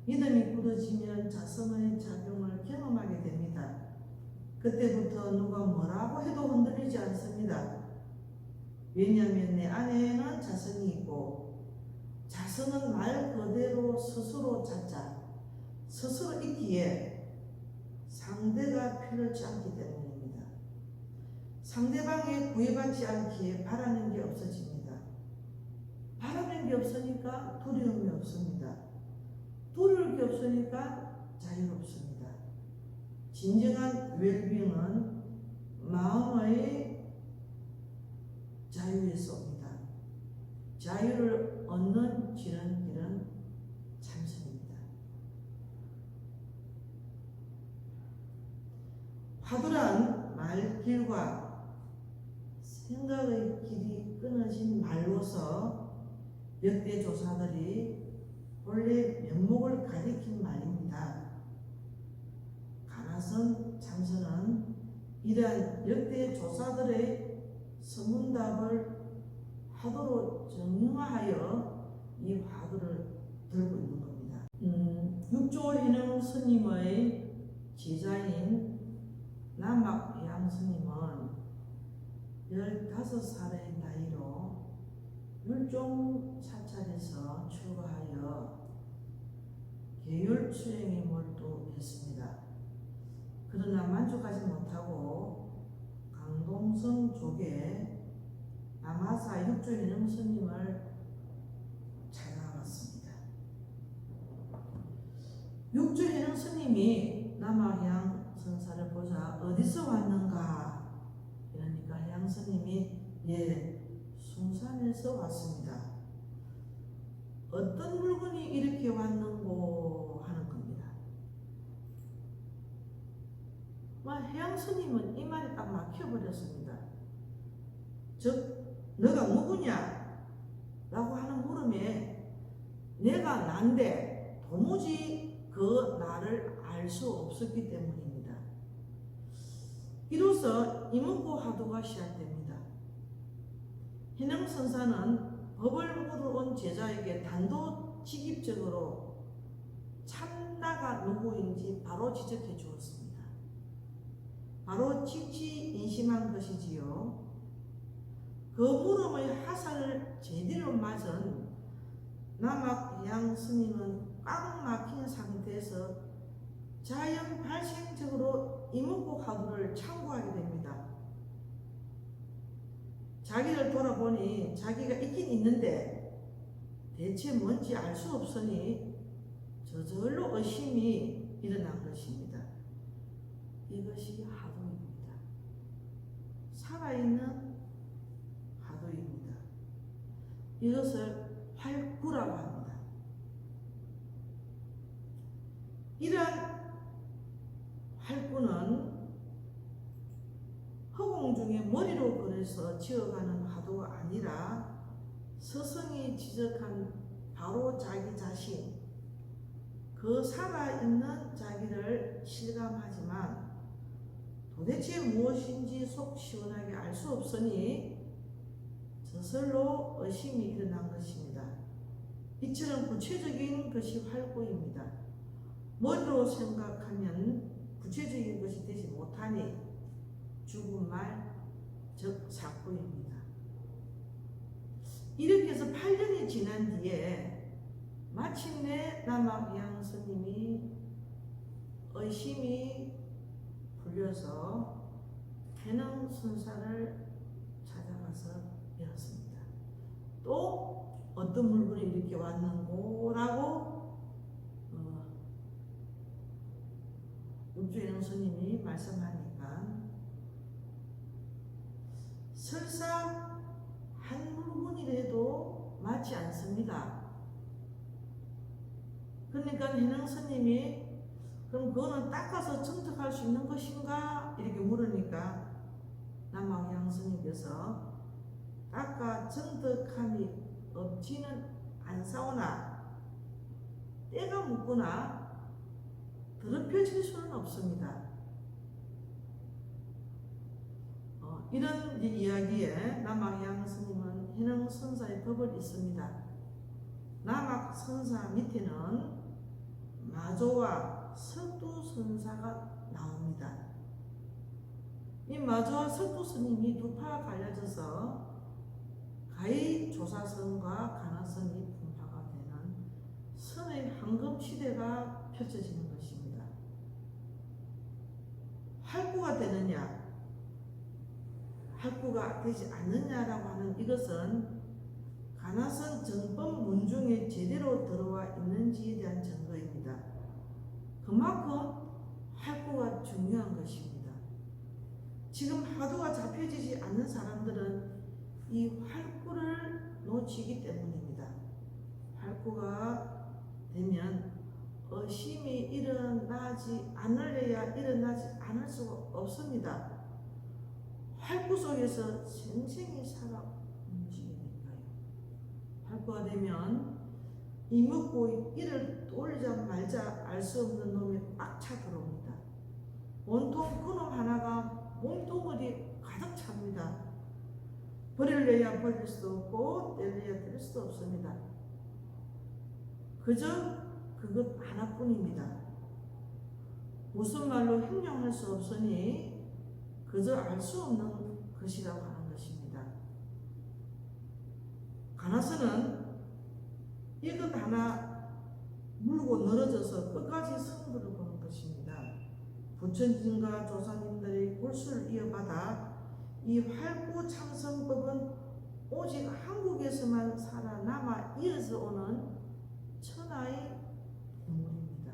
믿음이 굳어지면 자성의 작용을 경험하게 됩니다. 그때부터 누가 뭐라고 해도 흔들리지 않습니다. 왜냐하면 내 안에는 자성이 있고, 자성은 말 그대로 스스로 찾자, 스스로 있기에 상대가 필요치 않기 때문입니다. 상대방에 구애받지 않기에 바라는 게 없어집니다. 바라는 게 없으니까 두려움이 없습니다. 두려울 게 없으니까 자유롭습니다. 진정한 웰빙은 마음의 자유에서 옵니다. 자유를 얻는 길은 참선입니다. 화두란 말길과 생각의 길이 끊어진 말로서 역대 조사들이 본래 면목을 가리킨 말입니다. 가나선 참선은 이러한 역대 조사들의 서문답을 화두로 정형화하여 이 화두를 들고 있는 겁니다. 육조해능 스님의 제자인 남학양 스님은 15살의 나이로 율종 사찰에서 출가하여 계율 수행에 몰두했습니다. 그러나 만족하지 못하고 강동성 족의 남하사 육조해능 스님을 찾아갔습니다. 육조해능 스님이 남학양 선사를 보자 어디서 왔는가? 그러니까 해양 스님이 숭산에서 왔습니다. 어떤 물건이 이렇게 왔는고 하는 겁니다. 해양 스님은 이 말에 딱 막혀버렸습니다. 즉 너가 누구냐? 라고 하는 물음에 내가 난데 도무지 그 나를 알 수 없었기 때문입니다. 이로써 이목고 화두가 시작됩니다. 해능선사는 법을 물어온 제자에게 단도직입적으로 참나가 누구인지 바로 지적해 주었습니다. 바로 직지인심한 것이지요. 그 물음의 화살을 제대로 맞은 남학양 스님은 꽉 막힌 상태에서 자연 발생적으로 이목고 화두를 참고하게 됩니다. 자기를 돌아보니 자기가 있긴 있는데 대체 뭔지 알 수 없으니 저절로 의심이 일어난 것입니다. 이것이 화두입니다. 살아있는 화두입니다. 이것을 활구라고 합니다. 이러한 활구는 허공 중에 머리로 그려서 지어가는 화두가 아니라 스승이 지적한 바로 자기 자신, 그 살아있는 자기를 실감하지만 도대체 무엇인지 속 시원하게 알 수 없으니 저절로 의심이 일어난 것입니다. 이처럼 구체적인 것이 활구입니다. 머리로 생각하면 구체적인 것이 되지 못하니 죽은 말, 즉 사구입니다. 이렇게 해서 8년이 지난 뒤에 마침내 남학양 스님이 의심이 풀려서 해능선사를 찾아가서 배웠습니다. 또 어떤 물건이 이렇게 왔는고 라고 육조해능 스님이 말씀하니까 설사 한 물건이라도 맞지 않습니다. 그러니까 해능 스님이 그럼 그거는 닦아서 정득할 수 있는 것인가? 이렇게 물으니까 남학양 스님께서 닦아 정득함이 없지는 않사오나 때가 묻거나 더럽혀질 수는 없습니다. 이런 이야기에 남학양 스님은 해능선사의 법을 있습니다. 남학선사 밑에는 마조와 석두선사가 나옵니다. 이 마조와 석두스님이 두 파가 갈려져서 가히 조사선과 가나선이 분파가 되는 선의 황금시대가 펼쳐지는 것입니다. 활구가 되느냐? 할구가 되지 않느냐라고 하는 이것은 가나선 정법 문중에 제대로 들어와 있는지에 대한 증거입니다. 그만큼 할구가 중요한 것입니다. 지금 화두가 잡혀지지 않는 사람들은 이 활구를 놓치기 때문입니다. 활구가 되면 의심이 일어나지 않으려야 일어나지 않을 수가 없습니다. 활구 속에서 생생히 살아 움직이니까요. 활구가 되면 이먹고 이를 돌리자말자 알 수 없는 놈이 꽉 차 들어옵니다. 온통 그놈 하나가 몸뚱어리 가득 찹니다. 버릴래야 버릴 수도 없고 뗄래야 뗄 수도 없습니다. 그저 그것 하나뿐입니다. 무슨 말로 형용할 수 없으니 그저 알 수 없는 것이라고 하는 것입니다. 가나서는 이것 하나 물고 늘어져서 끝까지 승부를 보는 것입니다. 부처님과 조사님들의 골수를 이어받아 이 활구 참선법은 오직 한국에서만 살아남아 이어져 오는 천하의 공물입니다.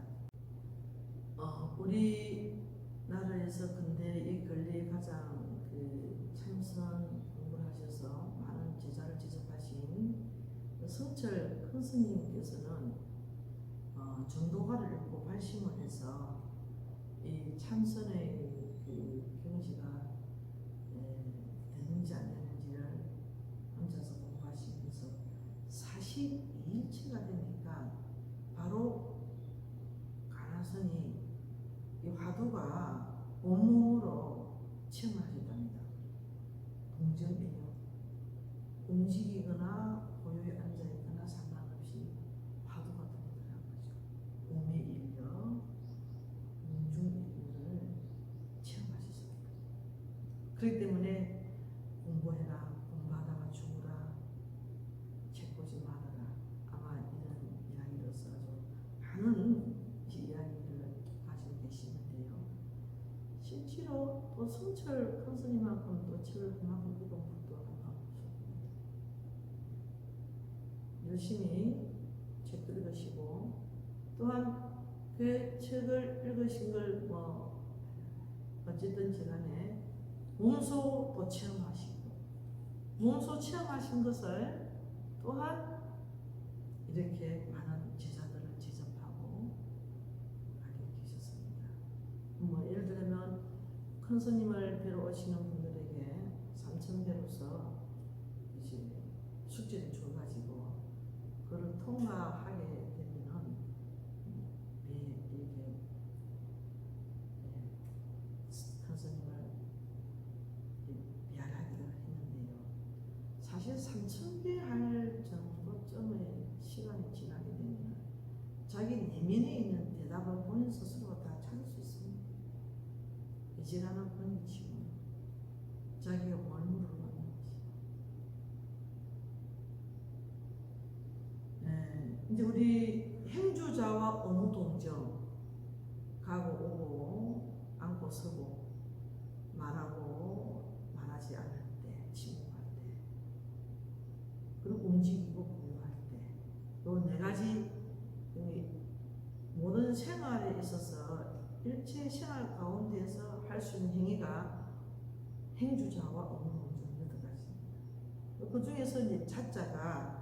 우리나라에서 근대 이 근래에 가장 참선 공부를 하셔서 많은 제자를 지적하신 성철 큰 스님께서는 전도가를 읽고 발심을 해서 이 참선의 경지가 되는지 안 되는지를 혼자서 공부하시면서 42일째가 되니까 바로 가나선이 이 화두가 온몸으로 체험하셨답니다. 동정이에요. 움직이거나 고요히 앉아있거나 상관없이 화두가 들어오더라는 거죠. 몸의 인력, 문중인력을 체험하셨습니다. 그렇기 때문에 공부해라, 공부하다가 죽으라, 책 보지 말아라. 아마 이런 이야기로서 아주 많은 이야기를 가지고 계시는데요. 실제로 또 성철 큰 스님만큼 또 책을 그만큼 읽은 분도 아마 없었습니다. 열심히 책도 읽으시고 또한 그 책을 읽으신 걸 어쨌든지 간에 몸소도 체험하시고 몸소 체험하신 것을 또한 이렇게 많은 제자들을 제접하고 가르치셨습니다. 예를 들면 큰 스님을 뵈러 오시는 분들에게 삼천배로서 이제 숙제를 줘가지고 그걸 통과하게 되면은 이렇게 큰 스님을 미안하기도 했는데요. 사실 3,000배 할 정도쯤의 시간이 지나게 되면 자기 내면에 있는 대답을 본인 스스로 다 찾을 수 있습니다. 이제라는 본인이시고 자기가 뭘 물어봤는지. 이제 우리 행주자와 어무동정 가고 오고 앉고 서고 말하고 말하지 않을 때, 침묵할 때, 그리고 움직이고 고요할 때, 요 네 가지 모든 생활에 있어서 일체 생활 가운데에서 할 수 있는 행위가 행주자와 어무동정 8가지입니다. 그 중에서 이제 자자가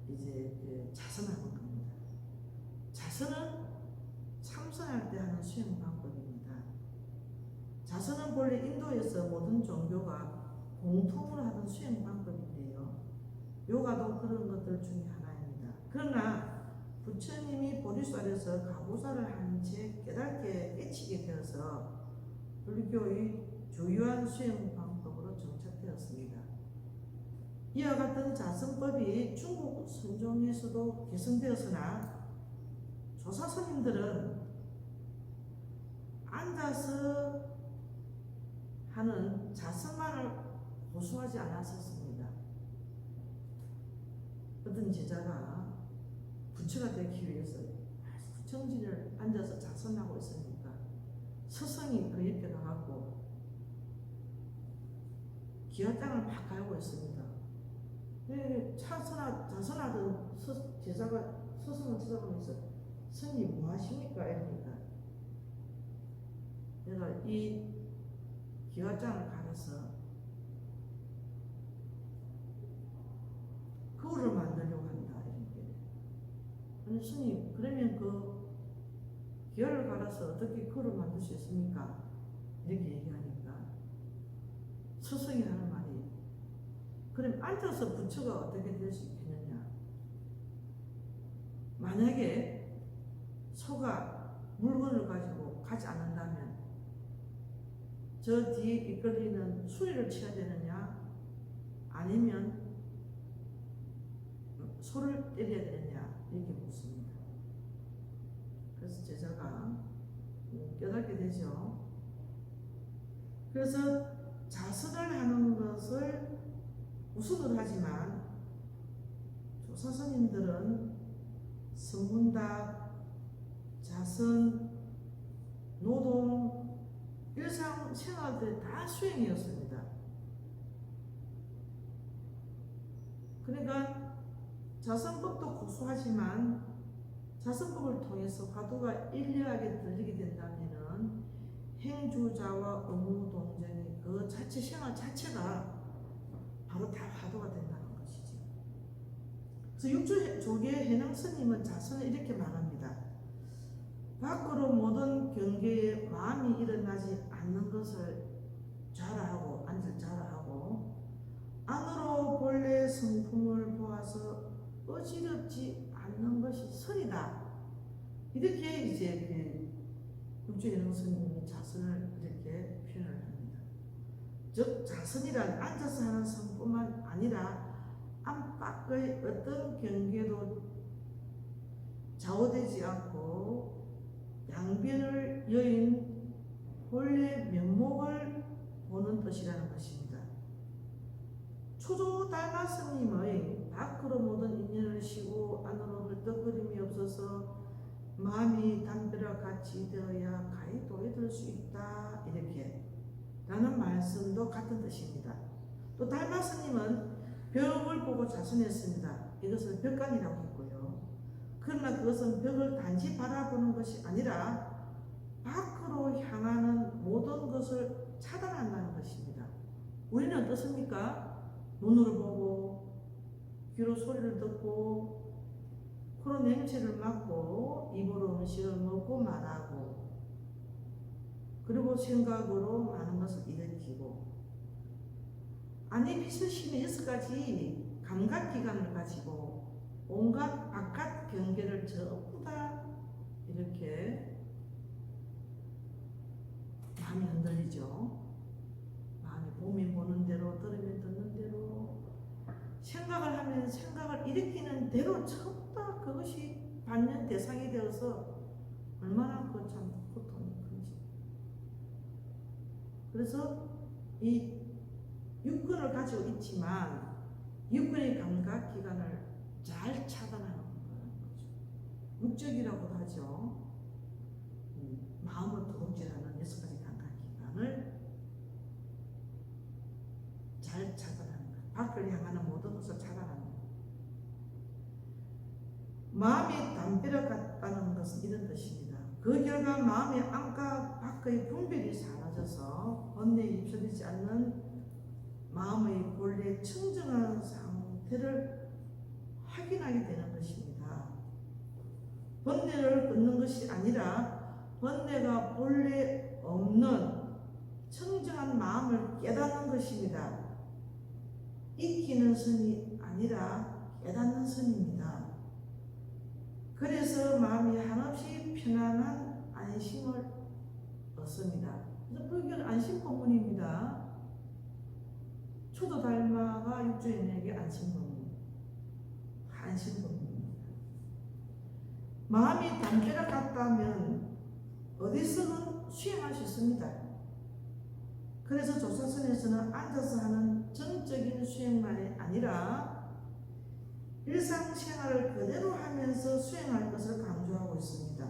이제 자선하는 겁니다. 자선은 참선할 때 하는 수행 방법입니다. 자선은 본래 인도에서 모든 종교가 공통으로 하는 수행 방법인데요. 요가도 그런 것들 중에 하나입니다. 그러나 부처님이 보리쌀에서 가보살을 한 채 깨닫게 깨치게 되어서 불교의 주요한 수행 방법으로 정착되었습니다. 이와 같은 자선법이 중국 선종에서도 개성되었으나 조사스님들은 앉아서 하는 자선만을 고수하지 않았었습니다. 어떤 제자가 부처가 되기 위해서 정진을 앉아서 자선하고 있으니까 스승이 그 옆에 가갖고 기와장을 막 갈고 있습니다. 자선하던 제자가 스승을 쳐다보면서 스님 뭐 하십니까? 이러니까 내가 이 기와장을 갈아서 거울을 만들려고 한다. 이렇게. 아니 스님 그러면 그 기와를 갈아서 어떻게 거울을 만들 수 있습니까? 이렇게 얘기하니까 스승이 하는 말이 그럼 앉아서 부처가 어떻게 될 수 있겠느냐. 만약에 소가 물건을 가지고 가지 않는다면 저 뒤에 이끌리는 수리를 쳐야 되느냐 아니면 소를 때려야 되느냐 이렇게 묻습니다. 그래서 제자가 깨닫게 되죠. 그래서 자선을 하는 것을 우선을 하지만 조사스님들은 성문답, 자선, 노동, 일상생활들이 다 수행이었습니다. 그러니까 자선법도 고수하지만 자선법을 통해서 화두가 일리하게 들리게 된다면 행주자와 의무동정이 그 자체 생활 자체가 바로 다 화두가 된다는 것이죠. 그래서 육조조계 해능스님은 자선을 이렇게 말합니다. 밖으로 모든 경계에 마음이 일어나지 않는 것을 좌라하고 앉을 좌라하고 안으로 본래 성품을 보아서 어지럽지 않는 것이 선이다. 이렇게 이제 육조해능스님이 자선을 이렇게 표현을 합니다. 즉 자선이란 앉아서 하는 성뿐만 아니라 안팎의 어떤 경계도 좌우되지 않고 양변을 여인 본래 면목을 보는 뜻이라는 것입니다. 초조 달마스님의 밖으로 모든 인연을 쉬고 안으로 헐떡거림이 없어서 마음이 담배와 같이 되어야 가히 도에 들 수 있다 이렇게 라는 말씀도 같은 뜻입니다. 또 달마스님은 벽을 보고 자선했습니다. 이것을 벽간이라고 했고요. 그러나 그것은 벽을 단지 바라보는 것이 아니라 밖으로 향하는 모든 것을 차단한다는 것입니다. 우리는 어떻습니까? 눈으로 보고 귀로 소리를 듣고 코로 냄새를 맡고 입으로 음식을 먹고 말하고 그리고 생각으로 많은 것을 일으키고 안에 비서심의 6가지 감각기관을 가지고 온갖 바깥 경계를 전부 다 이렇게 마음이 흔들리죠. 마음이 보면 보는 대로 들으면 듣는 대로 생각을 하면 생각을 일으키는 대로 전부 다 그것이 받는 대상이 되어서 얼마나 그 참 고통이 큰지. 그래서 이 육근을 가지고 있지만 육근의 감각기관을 잘 차단하는 거죠. 육적이라고도 하죠. 마음을 도둑질하는 6가지 감각기관을 잘 차단하는 것. 밖을 향하는 모든 것을 차단하는 것. 마음이 담배를 같다는 것은 이런 뜻입니다. 그 결과 마음의 안과 밖의 분별이 사라져서 번뇌에 입혀지지 않는 마음의 본래 청정한 상태를 확인하게 되는 것입니다. 번뇌를 끊는 것이 아니라 번뇌가 본래 없는 청정한 마음을 깨닫는 것입니다. 익히는 선이 아니라 깨닫는 선입니다. 그래서 마음이 한없이 편안한 안심을 얻습니다. 그래서 불교는 안심법문입니다. 초도 달마가 육조인에게 안심법문, 안심법문입니다. 마음이 담배를 같다면 어디서는 수행할 수 있습니다. 그래서 조사선에서는 앉아서 하는 정적인 수행만이 아니라 일상생활을 그대로 하면서 수행하는 것을 강조하고 있습니다.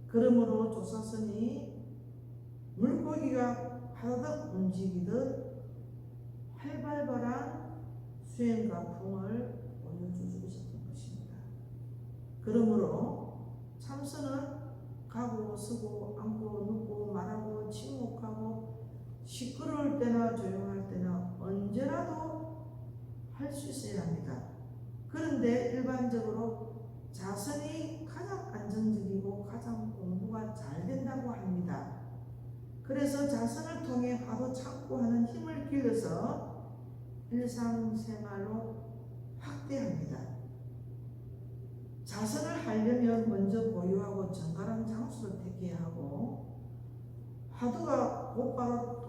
그러므로 조사선이 물고기가 파다닥 움직이듯 활발한 수행과 풍을 보여주고 싶은 것입니다. 그러므로 참선은 가고 서고 앉고 눕고 말하고 침묵하고 시끄러울 때나 조용할 때나 언제라도 할 수 있어야 합니다. 그런데 일반적으로 자선이 가장 안정적이고 가장 공부가 잘 된다고 합니다. 그래서 자선을 통해 화두 참고하는 힘을 길러서 일상생활로 확대합니다. 자선을 하려면 먼저 보유하고 정갈한 장소를 택해야 하고, 화두가 곧바로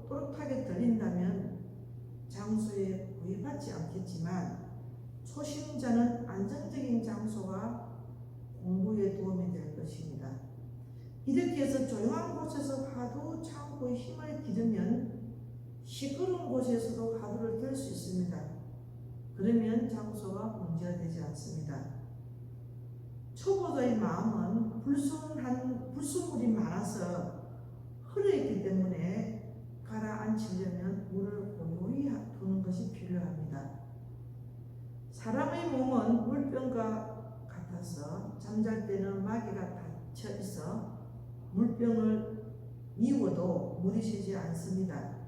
또렷하게 들린다면 장소에 구애받지 않겠지만, 초심자는 안정적인 장소가 공부에 도움이 될 것입니다. 이렇게 해서 조용한 곳에서 화두 참고에 힘을 기르면 시끄러운 곳에서도 화두를 들 수 있습니다. 그러면 장소가 문제가 되지 않습니다. 초보자의 마음은 불순물이 많아서 흐려있기 때문에 가라앉히려면 물을 고요히 두는 것이 필요합니다. 사람의 몸은 물병과 같아서 잠잘 때는 마개가 닫혀 있어 물병을 미워도 물이 새지 않습니다.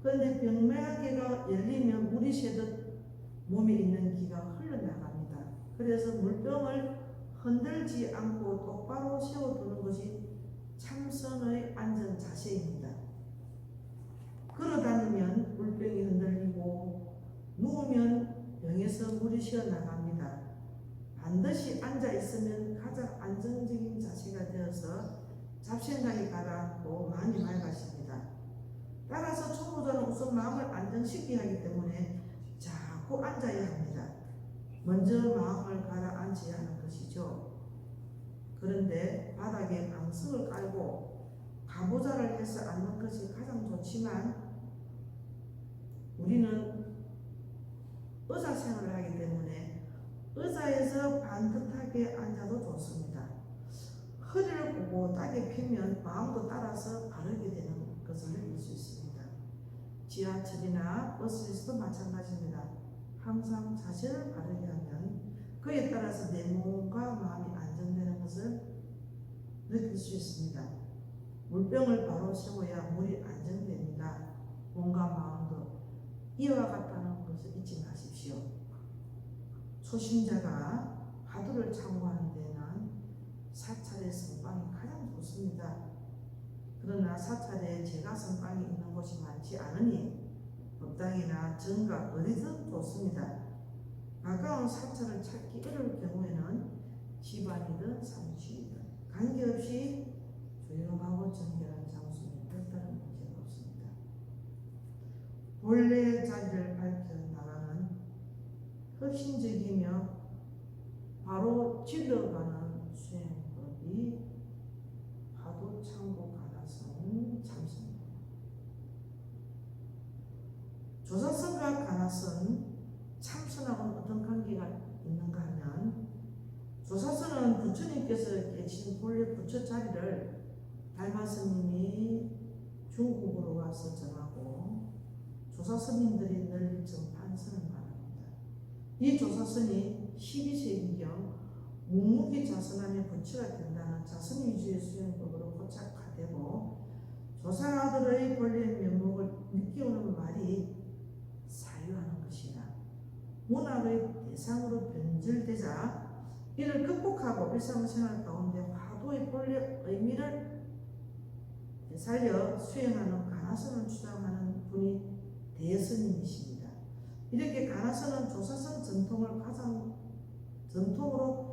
그런데 병마개가 열리면 물이 새듯 몸에 있는 기가 흘러나갑니다. 그래서 물병을 흔들지 않고 똑바로 세워두는 것이 참선의 안전 자세입니다. 걸어다니면 물병이 흔들리고 누우면 병에서 물이 새어나갑니다. 반드시 앉아있으면 가장 안정적인 자세가 되어서 잡생각이 가라앉고 마음이 맑아집니다. 따라서 초보자는 우선 마음을 안정시켜야 하기 때문에 자꾸 앉아야 합니다. 먼저 마음을 가라앉혀야 하는 것이죠. 그런데 바닥에 방석을 깔고 가보자를 해서 앉는 것이 가장 좋지만 우리는 의자 생활을 하기 때문에 의자에서 반듯하게 앉아도 좋습니다. 허리를 굽고 땅에 펴면 마음도 따라서 바르게 되는 것을 느낄 수 있습니다. 지하철이나 버스에서도 마찬가지입니다. 항상 자세를 바르게 하면 그에 따라서 내 몸과 마음이 안정되는 것을 느낄 수 있습니다. 물병을 바로 세워야 물이 안정됩니다. 몸과 마음도 이와 같다는 것을 잊지 마십시오. 초심자가 화두를 참고하는 데는 사찰의 선방이 가장 좋습니다. 그러나 사찰에 제가 선방이 있는 곳이 많지 않으니 법당이나 정각 어디든 좋습니다. 가까운 사찰을 찾기 어려울 경우에는 집안이든 사무실이든 관계없이 조용하고 정결한 장소는 별다른 문제가 없습니다. 본래의 자리를 밝혀나가는 혁신적이며 바로 질러가는 수행법이 화두 참고 가나선 참선입니다. 조사선과 가나선 참선하고는 어떤 관계가 있는가 하면, 조사선은 부처님께서 계신 본래 부처 자리를 달마스님이 중국으로 와서 전하고 조사스님들이 늘 전판선을 말합니다. 이 조사선이 12세기경 묵묵히 자선하며 부처가 된다는 자선위주의 수행법으로 포착화되고, 조사들의 본래 면목을 느끼오는 말이 사유하는 것이다. 문학의 대상으로 변질되자 이를 극복하고 일상생활 가운데 화두의 본래 의미를 살려 수행하는 가나선을 주장하는 분이 대스님이십니다. 이렇게 가나선은 조사선 전통을 가장 전통으로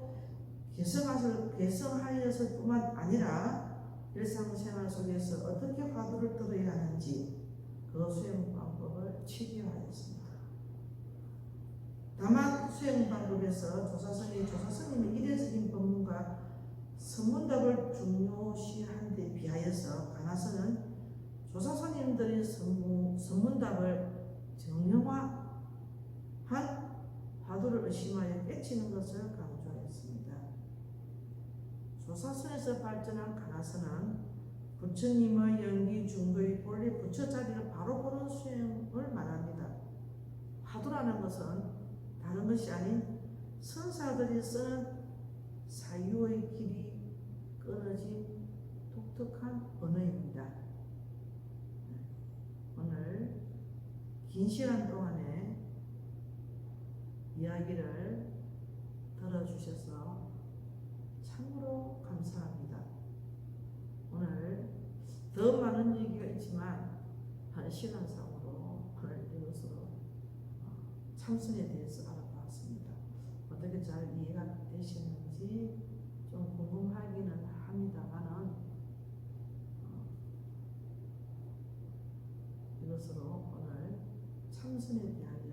개성하였을 뿐만 아니라 일상생활 속에서 어떻게 화두를 들어야 하는지 그 수행 방법을 체계화했습니다. 다만 수행 방법에서 조사선님의 이례적인 법문과 선문답을 중요시한 데 비하여서 가나선은 조사선님들의 선문답을 정형화한 화두를 의심하여 깨치는 것을 강조했습니다. 조사선에서 발전한 가나선은 부처님의 연기 중도의 본래 부처 자리를 바로 보는 수행을 말합니다. 화두라는 것은 다른 것이 아닌 선사들이 쓰는 사유의 길이 끊어진 독특한 언어입니다. 오늘 긴 시간 동안에 이야기를 들어주셔서 참으로 감사합니다. 오늘 더 많은 얘기가 있지만 시간상으로 오늘 이것으로 참선에 대해서 알아봤습니다. 어떻게 잘 이해가 되시는지 좀 궁금하기는 합니다만은 이것으로 오늘 참선에 대한